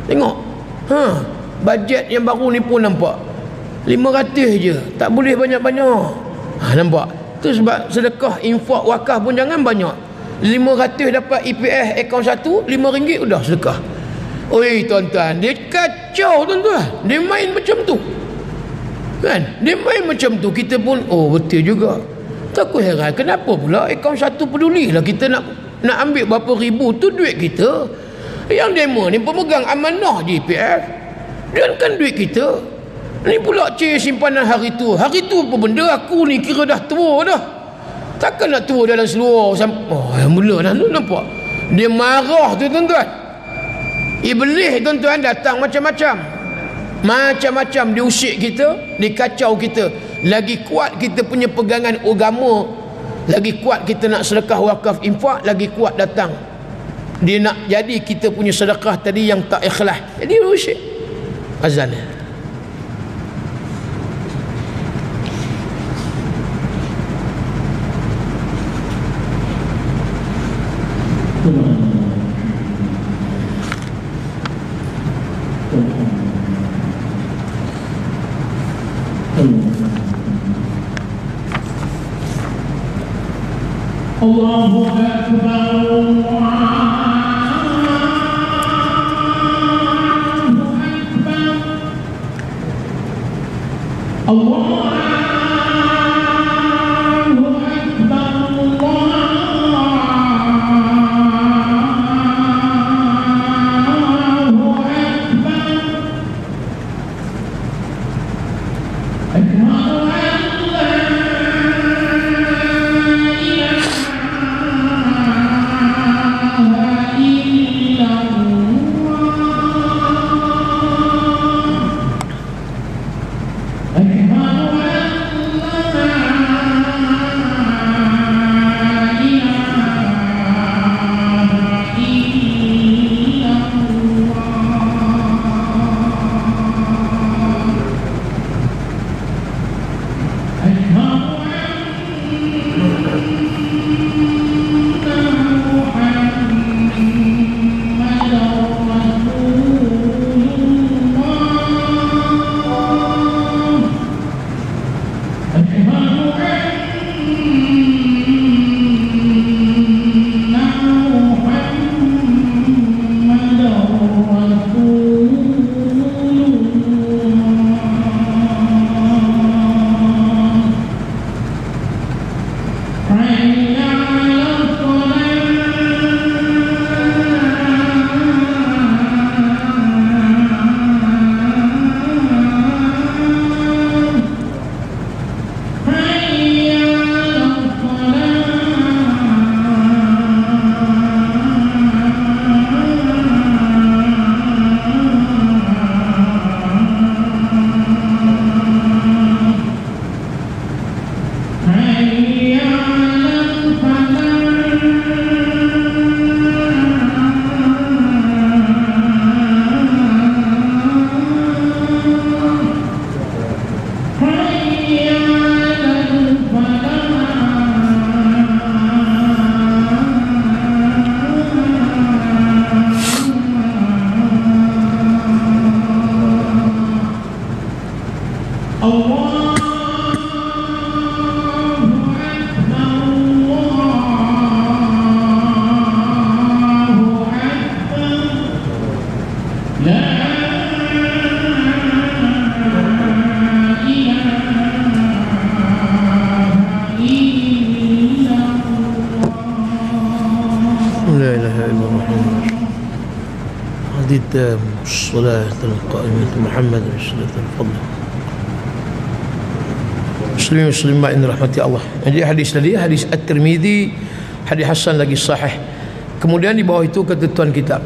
Tengok. Bajet yang baru ni pun nampak 500 je, tak boleh banyak-banyak. Nampak? Tu sebab sedekah, infak, wakaf pun jangan banyak. 500 dapat EPS akaun 1, RM5 sudah sedekah. Oi tuan-tuan, dia kacau tuan-tuan. Dia main macam tu. Kan? Dia main macam tu. Kita pun, oh betul juga. Tak aku heran, kenapa pula akaun 1 peduli lah kita nak ambil berapa ribu tu duit kita. Yang demo ni pemegang amanah je EPS. Dia kan duit kita. Ni pula simpanan hari tu. Hari tu apa benda, aku ni kira dah tua dah. Takkan nak tua dalam seluar. Yang mula dah nampak. Dia marah tu tuan-tuan. Iblis tuan-tuan datang macam-macam. Macam-macam dia usik kita, dia kacau kita. Lagi kuat kita punya pegangan agama, lagi kuat kita nak sedekah, wakaf, infak, lagi kuat datang. Dia nak jadi kita punya sedekah tadi yang tak ikhlas. Jadi dia usik. Azan. Allahu Akbar, Allahu Akbar, Allahu Salatul qa'imah Muhammad sallallahu alaihi wasallam. Muslimat yang dirahmati Allah. Jadi hadis tadi hadis At-Tirmizi, hadis hasan lagi sahih. Kemudian di bawah itu kata tuan kitab,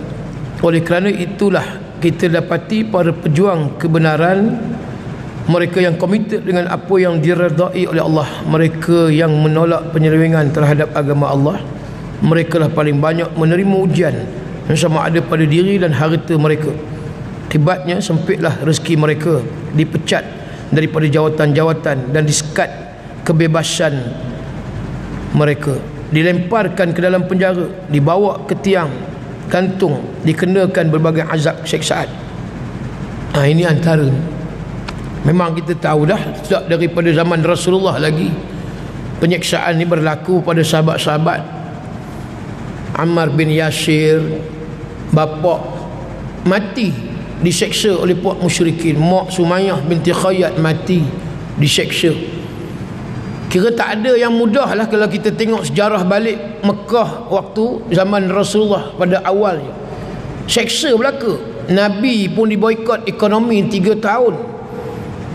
oleh kerana itulah kita dapati para pejuang kebenaran, mereka yang komited dengan apa yang diredai oleh Allah, mereka yang menolak penyelewengan terhadap agama Allah, mereka lah paling banyak menerima ujian yang sama ada pada diri dan harta mereka. Akibatnya sempitlah rezeki mereka, dipecat daripada jawatan-jawatan dan disekat kebebasan mereka, dilemparkan ke dalam penjara, dibawa ke tiang gantung, dikenakan berbagai azab siksaan. Ini antara. Memang kita tahu dah sejak daripada zaman Rasulullah lagi penyiksaan ni berlaku pada sahabat-sahabat. Ammar bin Yasir, bapa mati diseksa oleh puak musyrikin. Mak Sumayyah binti Khayyat mati diseksa. Kira tak ada yang mudah lah kalau kita tengok sejarah balik Mekah waktu zaman Rasulullah pada awalnya. Seksa belaka. Nabi pun diboikot ekonomi 3 tahun.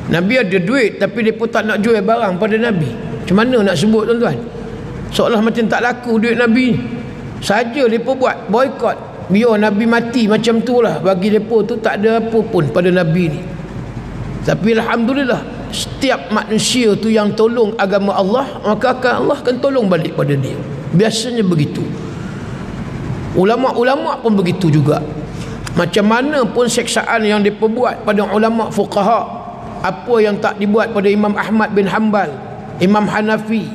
Nabi ada duit tapi mereka tak nak jual barang pada Nabi. Macam mana nak sebut tuan-tuan? Seolah macam tak laku duit Nabi. Saja mereka buat boikot. Biar Nabi mati macam tu lah. Bagi mereka tu tak ada apa pun pada Nabi ni. Tapi Alhamdulillah, setiap manusia tu yang tolong agama Allah, maka Allah akan tolong balik pada dia. Biasanya begitu. Ulama-ulama pun begitu juga. Macam mana pun seksaan yang mereka buat pada ulama fuqaha, apa yang tak dibuat pada Imam Ahmad bin Hanbal, Imam Hanafi,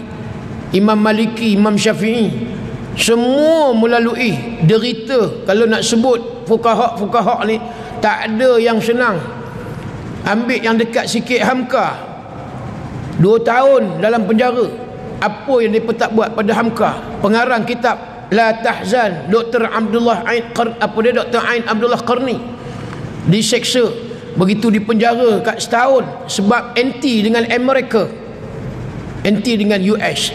Imam Maliki, Imam Syafi'i, semua melalui derita. Kalau nak sebut fuqaha ni, tak ada yang senang. Ambil yang dekat sikit, Hamka 2 tahun dalam penjara. Apa yang mereka tak buat pada Hamka? Pengarang kitab La Tahzan, Dr. Ain Abdullah Qarni diseksa. Begitu dipenjara kat setahun sebab anti dengan Amerika, anti dengan US.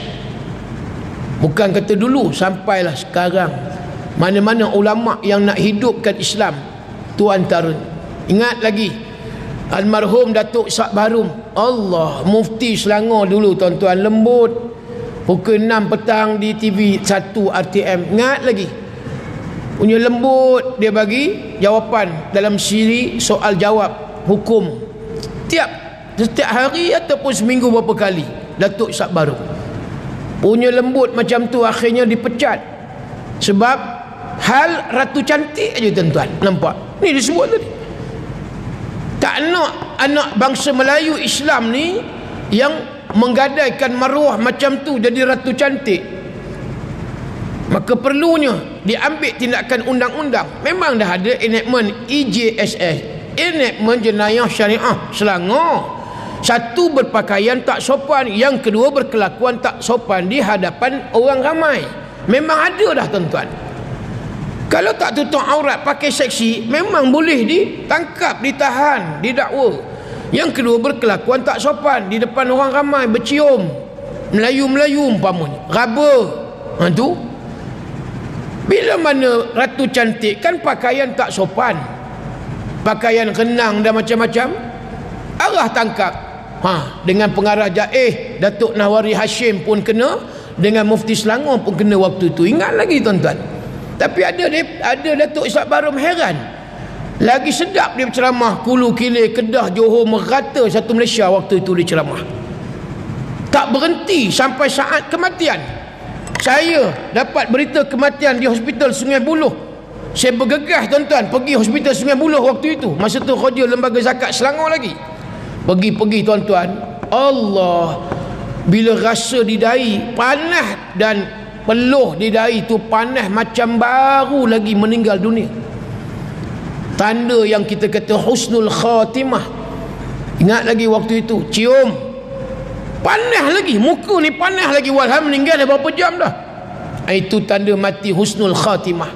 Bukan kata dulu, sampailah sekarang. Mana-mana ulama yang nak hidupkan Islam tu antara. Ingat lagi almarhum Datuk Ishak Baharum, Allah, mufti Selangor dulu tuan-tuan, lembut pukul 6 petang di TV 1 RTM. Ingat lagi punya lembut, dia bagi jawapan dalam siri soal jawab hukum setiap hari ataupun seminggu berapa kali. Datuk Ishak Baharum punya lembut macam tu, akhirnya dipecat sebab hal ratu cantik aja tuan-tuan. Nampak ni disebut tadi, tak nak anak bangsa Melayu Islam ni yang menggadaikan maruah macam tu jadi ratu cantik. Maka perlunya diambil tindakan undang-undang. Memang dah ada enactment EJSS, enactment jenayah syariah Selangor. Satu, berpakaian tak sopan. Yang kedua, berkelakuan tak sopan di hadapan orang ramai. Memang ada dah tuan-tuan. Kalau tak tutup aurat, pakai seksi, memang boleh ditangkap, ditahan, didakwa. Yang kedua, berkelakuan tak sopan di depan orang ramai, bercium, Melayu-Melayu umpamanya, raba. Tu bila mana ratu cantik kan pakaian tak sopan, pakaian renang dan macam-macam, arah tangkap. Dengan pengarah Datuk Nahwari Hashim pun kena, dengan Mufti Selangor pun kena waktu tu. Ingat lagi tuan-tuan. Tapi ada Datuk Ishak Baharum heran. Lagi sedap dia berceramah, Kulu Kilir, Kedah, Johor, merata satu Malaysia waktu itu dia ceramah. Tak berhenti sampai saat kematian. Saya dapat berita kematian di hospital Sungai Buloh. Saya bergegas tuan-tuan pergi hospital Sungai Buloh waktu itu. Masa tu kerja Lembaga Zakat Selangor lagi. Pergi tuan-tuan, Allah, bila rasa di dahi panas dan peluh di dahi tu panas macam baru lagi meninggal dunia. Tanda yang kita kata husnul khatimah. Ingat lagi waktu itu, cium, panas lagi, muka ni panas lagi, walham meninggal dah berapa jam dah. Itu tanda mati husnul khatimah.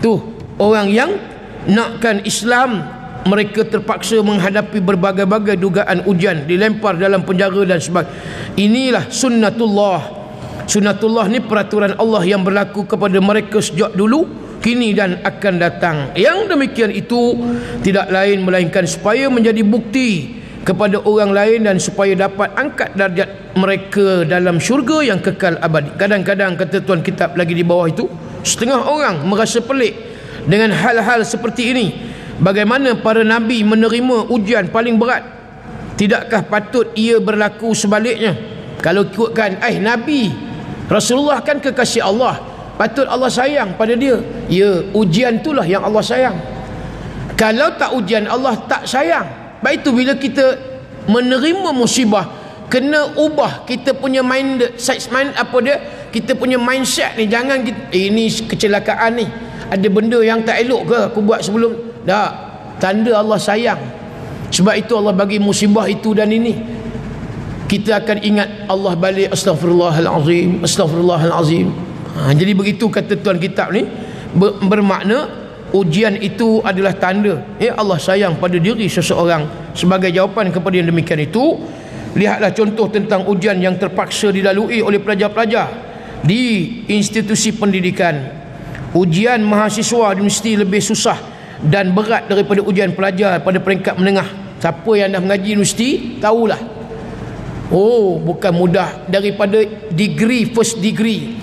Tu orang yang nakkan Islam, mereka terpaksa menghadapi berbagai-bagai dugaan ujian, dilempar dalam penjara dan sebagainya. Inilah sunnatullah. Sunnatullah ni peraturan Allah yang berlaku kepada mereka sejak dulu. kini dan akan datang. Yang demikian itu tidak lain melainkan supaya menjadi bukti kepada orang lain dan supaya dapat angkat darjat mereka dalam syurga yang kekal abadi. Kadang-kadang kata tuan kitab lagi di bawah itu, setengah orang merasa pelik dengan hal-hal seperti ini. Bagaimana para nabi menerima ujian paling berat? Tidakkah patut ia berlaku sebaliknya? Kalau ikutkan nabi Rasulullah kan kekasih Allah, patut Allah sayang pada dia. Ya, ujian itulah yang Allah sayang. Kalau tak ujian, Allah tak sayang. Baik itu bila kita menerima musibah, kena ubah kita punya kita punya mindset ni. Jangan kita, ini kecelakaan ni, ada benda yang tak elok ke aku buat sebelum. Tak, tanda Allah sayang. Sebab itu Allah bagi musibah itu dan ini. Kita akan ingat Allah balik, astaghfirullahalazim, astaghfirullahalazim. Jadi begitu kata tuan kitab ni, bermakna ujian itu adalah tanda Allah sayang pada diri seseorang. Sebagai jawapan kepada yang demikian itu, lihatlah contoh tentang ujian yang terpaksa dilalui oleh pelajar-pelajar di institusi pendidikan. Ujian mahasiswa mesti lebih susah dan berat daripada ujian pelajar pada peringkat menengah. Siapa yang dah mengaji universiti tahulah, bukan mudah. Daripada degree, first degree,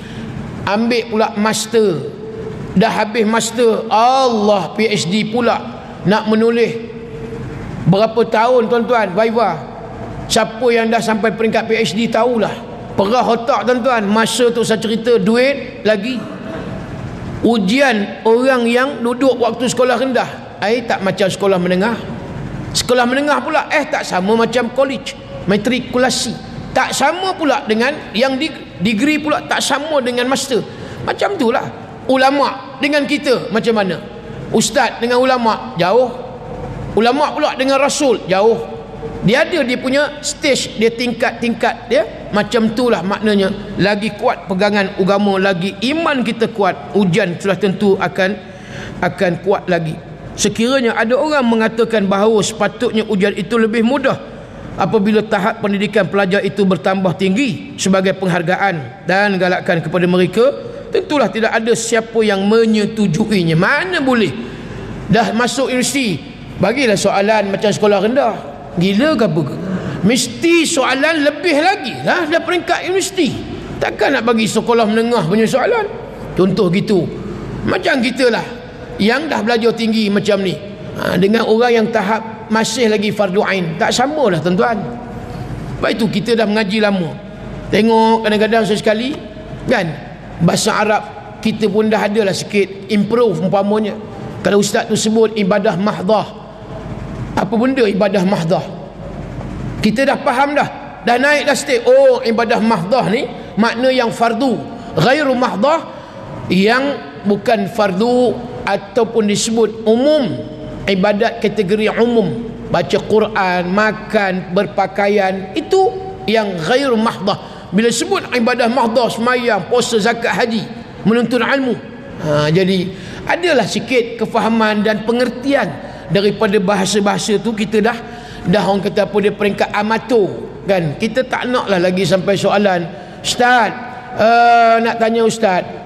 ambil pula master, dah habis master, Allah, PhD pula, nak menulis berapa tahun tuan-tuan viva. Siapa yang dah sampai peringkat PhD tahulah, perah otak tuan-tuan. Masa tu saya cerita, duit lagi. Ujian orang yang duduk waktu sekolah rendah, tak macam sekolah menengah. Sekolah menengah pula tak sama macam college, matrikulasi. Tak sama pula dengan yang degree pula, tak sama dengan master. Macam itulah ulama dengan kita macam mana. Ustaz dengan ulama jauh, ulama pula dengan rasul jauh. Dia ada dia punya stage, dia tingkat-tingkat dia. Macam itulah maknanya. Lagi kuat pegangan agama, lagi iman kita kuat, ujian sudah tentu akan kuat lagi. Sekiranya ada orang mengatakan bahawa sepatutnya ujian itu lebih mudah apabila tahap pendidikan pelajar itu bertambah tinggi sebagai penghargaan dan galakkan kepada mereka, tentulah tidak ada siapa yang menyetujuinya. Mana boleh dah masuk universiti, bagilah soalan macam sekolah rendah. Gila ke apa ke? Mesti soalan lebih lagi lah dah peringkat universiti. Takkan nak bagi sekolah menengah punya soalan. Contoh gitu. Macam kita lah yang dah belajar tinggi macam ni, dengan orang yang tahap masih lagi fardu ain, tak sama lah tuan-tuan. Sebab itu kita dah mengaji lama. Tengok kadang-kadang sesekali kan, bahasa Arab kita pun dah ada lah sikit improve. Umpamanya kalau ustaz tu sebut ibadah mahdah, apa benda ibadah mahdah, kita dah faham dah naik dah step. Ibadah mahdah ni makna yang fardu, ghairu mahdah yang bukan fardu ataupun disebut umum, ibadat kategori umum, baca Quran, makan, berpakaian, itu yang ghairu mahdah. Bila sebut ibadah mahdah, semayang, puasa, zakat, haji, menuntut ilmu, jadi adalah sikit kefahaman dan pengertian daripada bahasa-bahasa tu. Kita dah orang kata apa, dia peringkat amatur kan. Kita tak nak lah lagi sampai soalan, ustaz, nak tanya ustaz,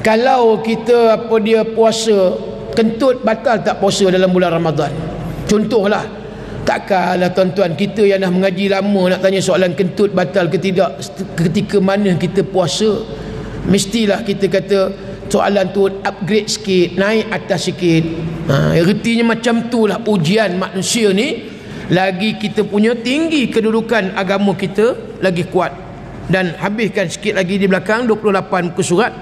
kalau kita puasa, kentut batal tak puasa dalam bulan Ramadan? Contohlah. Takkanlah tuan-tuan kita yang dah mengaji lama nak tanya soalan kentut batal ke tidak ketika mana kita puasa. Mestilah kita kata soalan tu upgrade sikit, naik atas sikit. Ertinya macam tu lah ujian manusia ni. Lagi kita punya tinggi kedudukan agama kita, lagi kuat. Dan habiskan sikit lagi di belakang 28 muka surat.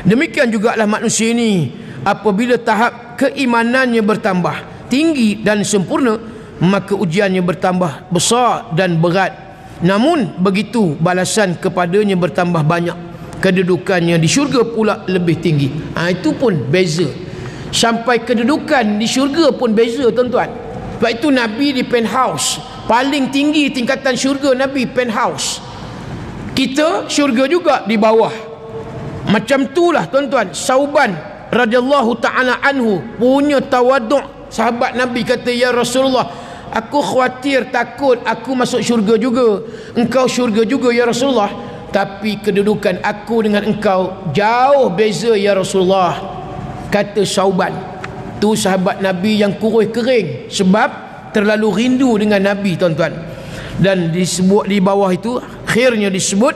Demikian jugalah manusia ini, apabila tahap keimanannya bertambah tinggi dan sempurna, maka ujiannya bertambah besar dan berat. Namun begitu balasan kepadanya bertambah banyak, kedudukannya di syurga pula lebih tinggi. Itu pun beza. Sampai kedudukan di syurga pun beza tuan-tuan. Sebab itu Nabi di penthouse paling tinggi tingkatan syurga, Nabi penthouse. Kita syurga juga di bawah. Macam itulah tuan-tuan. Sauban radhiyallahu ta'ala anhu punya tawaduk. Sahabat Nabi kata, ya Rasulullah, aku khawatir, takut aku masuk syurga juga, engkau syurga juga ya Rasulullah, tapi kedudukan aku dengan engkau jauh beza ya Rasulullah. Kata Sauban, tu sahabat Nabi yang kurus kering sebab terlalu rindu dengan Nabi, tuan-tuan. Dan disebut di bawah itu, akhirnya disebut,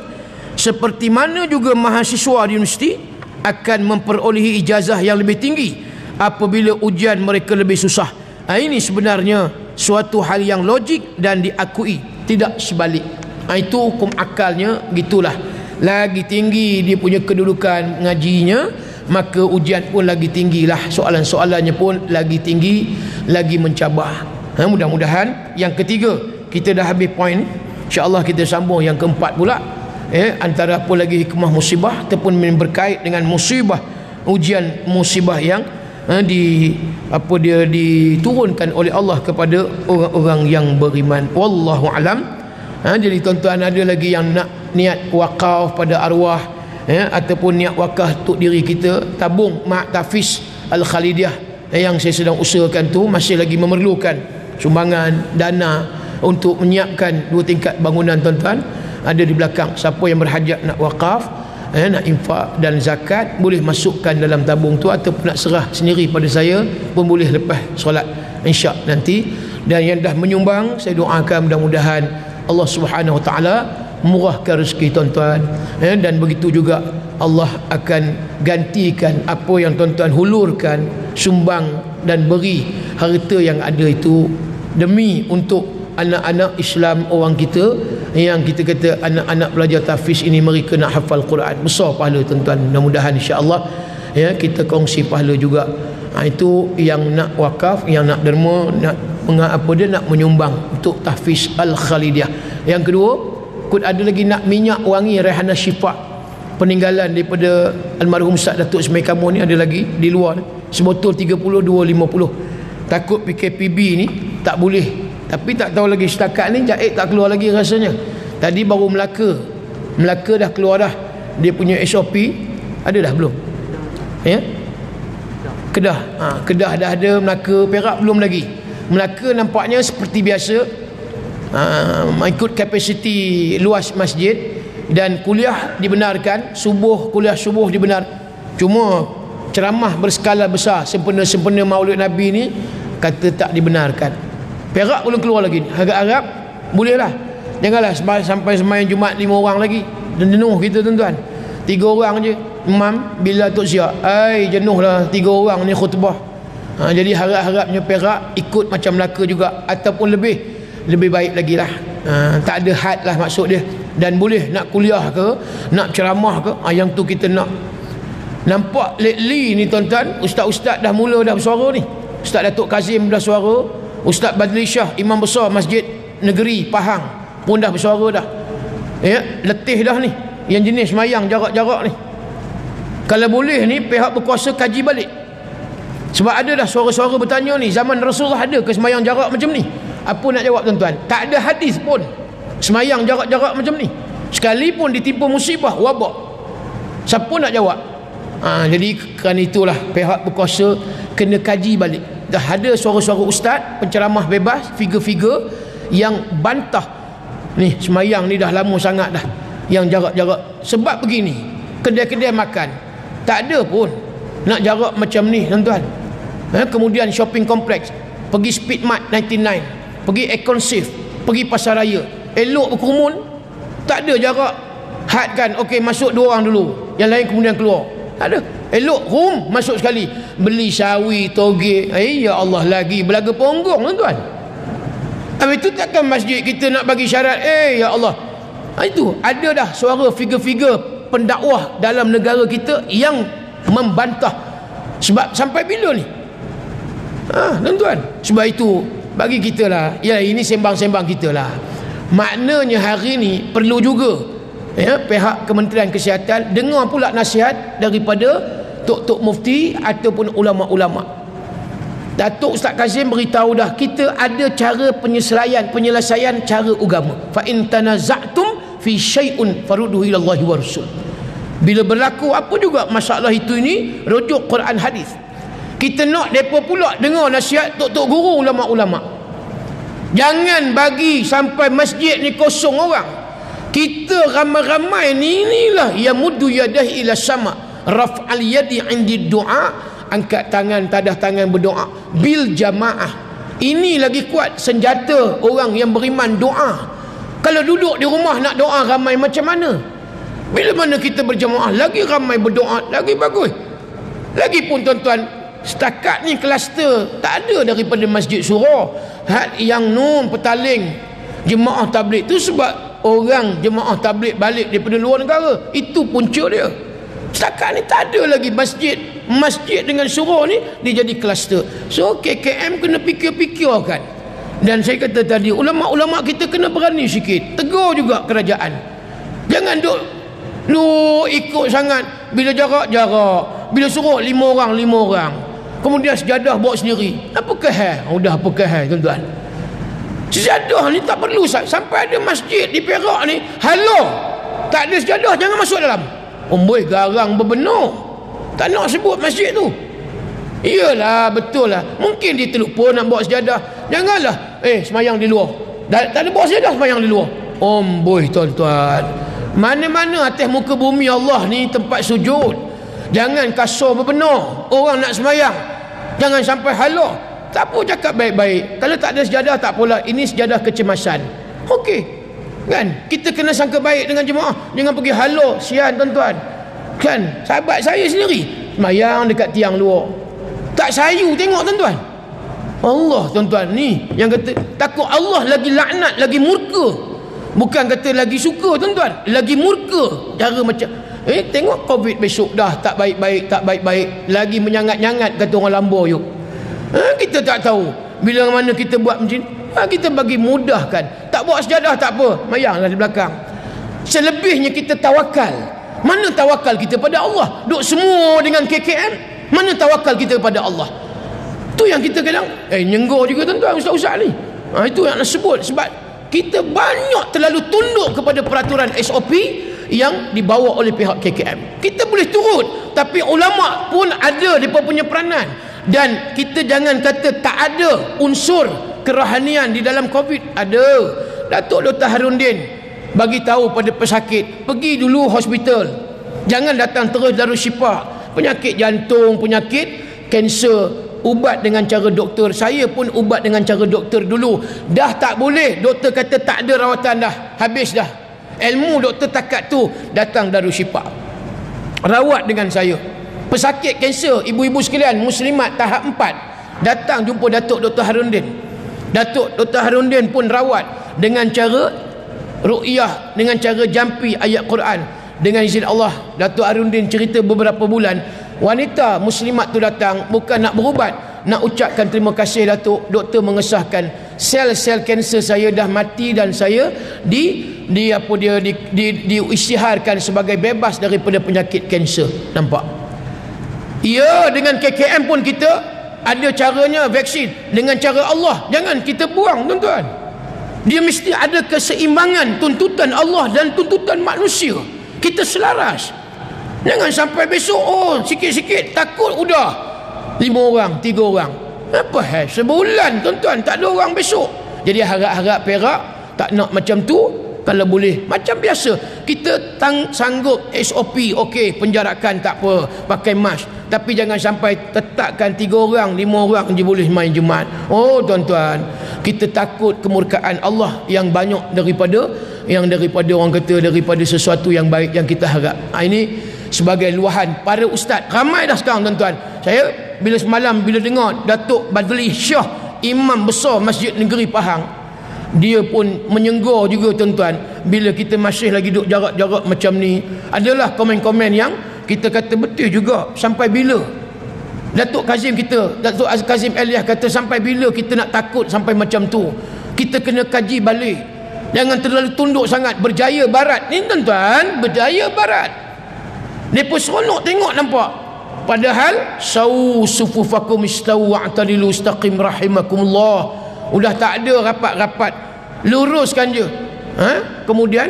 seperti mana juga mahasiswa di universiti akan memperolehi ijazah yang lebih tinggi apabila ujian mereka lebih susah. Ini sebenarnya suatu hal yang logik dan diakui, tidak sebalik. Itu hukum akalnya, gitulah. Lagi tinggi dia punya kedudukan ngajinya, maka ujian pun lagi tinggilah, soalan-soalannya pun lagi tinggi, lagi mencabar. Mudah-mudahan yang ketiga kita dah habis poin, insya-Allah kita sambung yang keempat pula. Antara apa lagi hikmah musibah ataupun berkait dengan musibah, ujian musibah yang diturunkan oleh Allah kepada orang-orang yang beriman. Wallahu alam. Jadi tuan-tuan, ada lagi yang nak niat wakaf pada arwah, ataupun niat wakaf untuk diri kita, tabung mak tahfiz Al-Khalidiyah yang saya sedang usahakan tu, masih lagi memerlukan sumbangan dana untuk menyiapkan 2 tingkat bangunan, tuan-tuan. Ada di belakang. Siapa yang berhajat nak wakaf, nak infak dan zakat, boleh masukkan dalam tabung tu, ataupun nak serah sendiri pada saya pun boleh lepas solat insya nanti. Dan yang dah menyumbang, saya doakan mudah-mudahan Allah Subhanahu Wa Taala murahkan rezeki tuan-tuan, dan begitu juga Allah akan gantikan apa yang tuan-tuan hulurkan, sumbang dan beri harta yang ada itu demi untuk anak-anak Islam orang kita, yang kita kata anak-anak belajar tahfiz ini mereka nak hafal Quran. Besar pahala tuan-tuan. Mudah-mudahan insya-Allah kita kongsi pahala juga. Itu yang nak wakaf, yang nak derma, nak nak menyumbang untuk tahfiz Al-Khalidiyah. Yang kedua, kot ada lagi nak minyak wangi Rehana Syifa peninggalan daripada almarhum Ustaz Datuk Ismail Kamu ni, ada lagi di luar sebotol 32.50. Takut PKPB ni tak boleh, tapi tak tahu lagi setakat ni Jaid tak keluar lagi rasanya. Tadi baru Melaka dah keluar dah dia punya SOP. Ada dah belum? Kedah dah ada, Melaka, Perak belum lagi. Melaka nampaknya seperti biasa, mengikut kapasiti luas masjid, dan kuliah dibenarkan, kuliah subuh dibenar. Cuma ceramah berskala besar sempena-sempena Maulid Nabi ni kata tak dibenarkan. Perak belum keluar lagi. Harap-harap bolehlah. Janganlah sampai sembahyang Jumaat 5 orang lagi. Dan jenuh kita tuan-tuan. 3 orang je imam bila tok siap. Jenuhlah 3 orang ni khutbah. Jadi harap-harapnya Perak ikut macam Melaka juga, ataupun lebih baik lagi lah. Tak ada had lah maksud dia. Dan boleh nak kuliah ke, nak ceramah ke, yang tu kita nak. Nampak lately ni tuan-tuan, ustaz-ustaz dah mula dah bersuara ni. Ustaz Datuk Kazim dah suara, Ustaz Badli Shah, imam besar Masjid Negeri Pahang pun dah bersuara dah. Letih dah ni yang jenis semayang jarak-jarak ni. Kalau boleh ni pihak berkuasa kaji balik. Sebab ada dah suara-suara bertanya ni, zaman Rasulullah ada ke semayang jarak macam ni? Apa nak jawab tuan-tuan? Tak ada hadis pun semayang jarak-jarak macam ni. Sekalipun ditimpa musibah, wabak, siapa nak jawab? Jadi kerana itulah pihak berkuasa kena kaji balik. Dah ada suara-suara ustaz penceramah bebas, figure-figure yang bantah ni semayang ni dah lama sangat dah yang jarak-jarak. Sebab begini, kedai-kedai makan tak ada pun nak jarak macam ni tuan-tuan. Kemudian shopping kompleks, pergi Speedmart 99, pergi Econ Safe, pergi pasar raya, elok berkerumun, tak ada jarak had kan. Okey, masuk 2 orang dulu, yang lain kemudian keluar. Tak ada. Elok room masuk sekali, beli sawi, toge. Ya Allah, lagi belaga ponggong tuan-tuan. Habis itu takkan masjid kita nak bagi syarat, ya Allah. Itu ada dah suara figure-figure pendakwah dalam negara kita yang membantah. Sebab sampai bila ni? Tuan-tuan. Sebab itu bagi kita lah, ini sembang-sembang kita lah. Maknanya hari ni perlu juga pihak Kementerian Kesihatan dengar pula nasihat daripada Tok-Tok Mufti ataupun ulama-ulama. Datuk Ustaz Kazim beritahu dah, kita ada cara penyelesaian cara agama. Fa in tanaza'tum fi syai'un farudduhu ila Allahi wa Rasul. Bila berlaku apa juga masalah itu ini, rujuk Quran hadis. Kita nak depa pula dengar nasihat tok-tok guru ulama-ulama. Jangan bagi sampai masjid ni kosong orang. Kita ramai-ramai ni, inilah yang muddu yadahi ila sama, raf'al yadi 'indi du'a, angkat tangan, tadah tangan berdoa bil jamaah. Ini lagi kuat senjata orang yang beriman, doa. Kalau duduk di rumah nak doa ramai macam mana? Bila mana kita berjamaah lagi ramai berdoa, lagi bagus. Lagipun tuan-tuan, setakat ni kluster tak ada daripada Masjid Surah. Yang Petaling jemaah tabligh tu sebab orang jemaah tabligh balik daripada luar negara. Itu punca dia. Setakat ni tak ada lagi masjid dengan surau ni dia jadi kluster. So KKM kena fikir-fikirkan. Dan saya kata tadi, ulama-ulama kita kena berani sikit, tegur juga kerajaan. Jangan duk ikut sangat. Bila jarak, bila suruh 5 orang, kemudian sejadah bawa sendiri. Apakah udah apakah tuan-tuan? Sejadah ni tak perlu. Sampai ada masjid di Perak ni, halau tak ada sejadah, jangan masuk dalam. Boy, garang berbenar. Tak nak sebut masjid tu. Iyalah, betul lah. Mungkin dia terlupa nak bawa sejadah. Janganlah semayang di luar. Tak ada bawa sejadah, semayang di luar. Boy, tuan-tuan, mana-mana atas muka bumi Allah ni tempat sujud. Jangan kasar berbenar. Orang nak semayang, jangan sampai halau. Tak apa, cakap baik-baik. Kalau tak ada sejadah, tak apalah. Ini sejadah kecemasan. Okey, kan? Kita kena sangka baik dengan jemaah. Jangan pergi halau, sian tuan-tuan. Kan? Sahabat saya sendiri semayang dekat tiang luar, tak sayu tengok tuan-tuan. Allah, tuan-tuan, ni yang kata takut Allah lagi laknat, lagi murka. Bukan kata lagi suka tuan-tuan, lagi murka. Cara macam tengok COVID besok dah tak baik-baik, lagi menyangat-nyangat kata orang Lambor yuk. Kita tak tahu bila mana kita buat macam ni. Kita bagi mudahkan. Tak bawa sejadah tak apa, mayanglah di belakang. Selebihnya kita tawakal. Mana tawakal kita pada Allah? Duk semua dengan KKM. Mana tawakal kita pada Allah? Tu yang kita kadang nyenggur juga tuan-tuan, ustaz-ustaz ni. Itu yang nak sebut. Sebab kita banyak terlalu tunduk kepada peraturan SOP yang dibawa oleh pihak KKM. Kita boleh turut, tapi ulama pun ada mereka punya peranan. Dan kita jangan kata tak ada unsur kerohanian di dalam COVID. Ada. Datuk Dr. Harundin bagi tahu pada pesakit, pergi dulu hospital, jangan datang terus Darus Syifa. Penyakit jantung, penyakit kanser, ubat dengan cara doktor. Saya pun ubat dengan cara doktor dulu. Dah tak boleh, doktor kata tak ada rawatan dah, habis dah ilmu doktor takat tu, datang Darus Syifa, rawat dengan saya. Pesakit kanser, ibu-ibu sekalian, muslimat tahap 4, datang jumpa Datuk Dr. Harundin. Datuk Dr. Harundin pun rawat dengan cara ruqyah, dengan cara jampi ayat Quran. Dengan izin Allah, Datuk Harundin cerita beberapa bulan, wanita muslimat tu datang bukan nak berubat, nak ucapkan terima kasih Datuk. Doktor mengesahkan sel-sel kanser saya dah mati dan saya diisytiharkan sebagai bebas daripada penyakit kanser. Nampak? Ya, dengan KKM pun kita ada caranya vaksin. Dengan cara Allah, jangan kita buang tuan-tuan. Dia mesti ada keseimbangan tuntutan Allah dan tuntutan manusia. Kita selaras. Jangan sampai besok sikit-sikit takut udah 5 orang, 3 orang. Apa sebulan tuan-tuan tak ada orang besok. Jadi harap-harap Perak tak nak macam tu. Kalau boleh macam biasa, kita sanggup SOP, okey, penjarakan tak apa, pakai mask, tapi jangan sampai tetapkan 3 orang, 5 orang je boleh main Jumaat. Tuan-tuan, kita takut kemurkaan Allah yang banyak daripada orang kata daripada sesuatu yang baik yang kita harap. Ini sebagai luahan para ustaz. Ramai dah sekarang tuan-tuan. Saya bila dengar Datuk Badli Shah, imam besar Masjid Negeri Pahang, dia pun menyenggur juga tuan-tuan. Bila kita masih lagi duduk jarak-jarak macam ni, adalah komen-komen yang kita kata betul juga. Sampai bila Datuk Kazim Elias kata, sampai bila kita nak takut sampai macam tu? Kita kena kaji balik. Jangan terlalu tunduk sangat. Berjaya Barat ni tuan-tuan, Berjaya Barat, mereka seronok tengok, nampak. Padahal sufufakum istawu wa'tadilu istaqim rahimakumullah. Udah tak ada rapat-rapat, luruskan je. Kemudian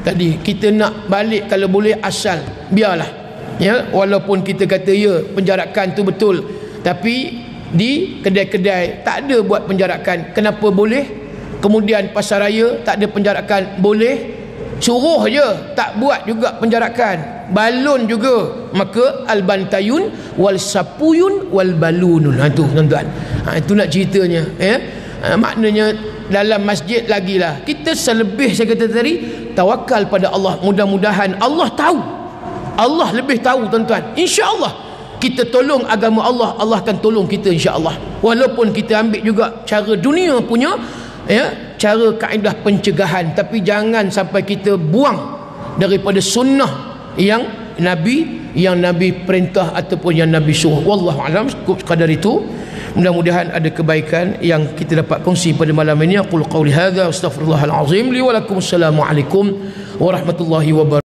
tadi kita nak balik, kalau boleh asal, biarlah. Ya, walaupun kita kata ya penjarakan tu betul, tapi di kedai-kedai tak ada buat penjarakan. Kenapa boleh? Kemudian pasar raya tak ada penjarakan, boleh. Suruh je tak buat juga penjarakan. balun juga, maka al-bantayun wal sapuyun wal balunun. Tu tuan-tuan, itu nak ceritanya, maknanya dalam masjid lagilah kita selebih, saya kata tadi, tawakal pada Allah. Mudah-mudahan Allah tahu, Allah lebih tahu tuan-tuan. insya-Allah kita tolong agama Allah, Allah akan tolong kita insya-Allah. Walaupun kita ambil juga cara dunia punya cara kaedah pencegahan, tapi jangan sampai kita buang daripada sunnah yang Nabi perintah ataupun yang Nabi suruh. Wallahu alam. Cukup sekadar itu. Mudah-mudahan ada kebaikan yang kita dapat kongsi pada malam ini. Aqul qawli hadza astaghfirullahal azim li wa lakum. Assalamualaikum warahmatullahi wabarakatuh.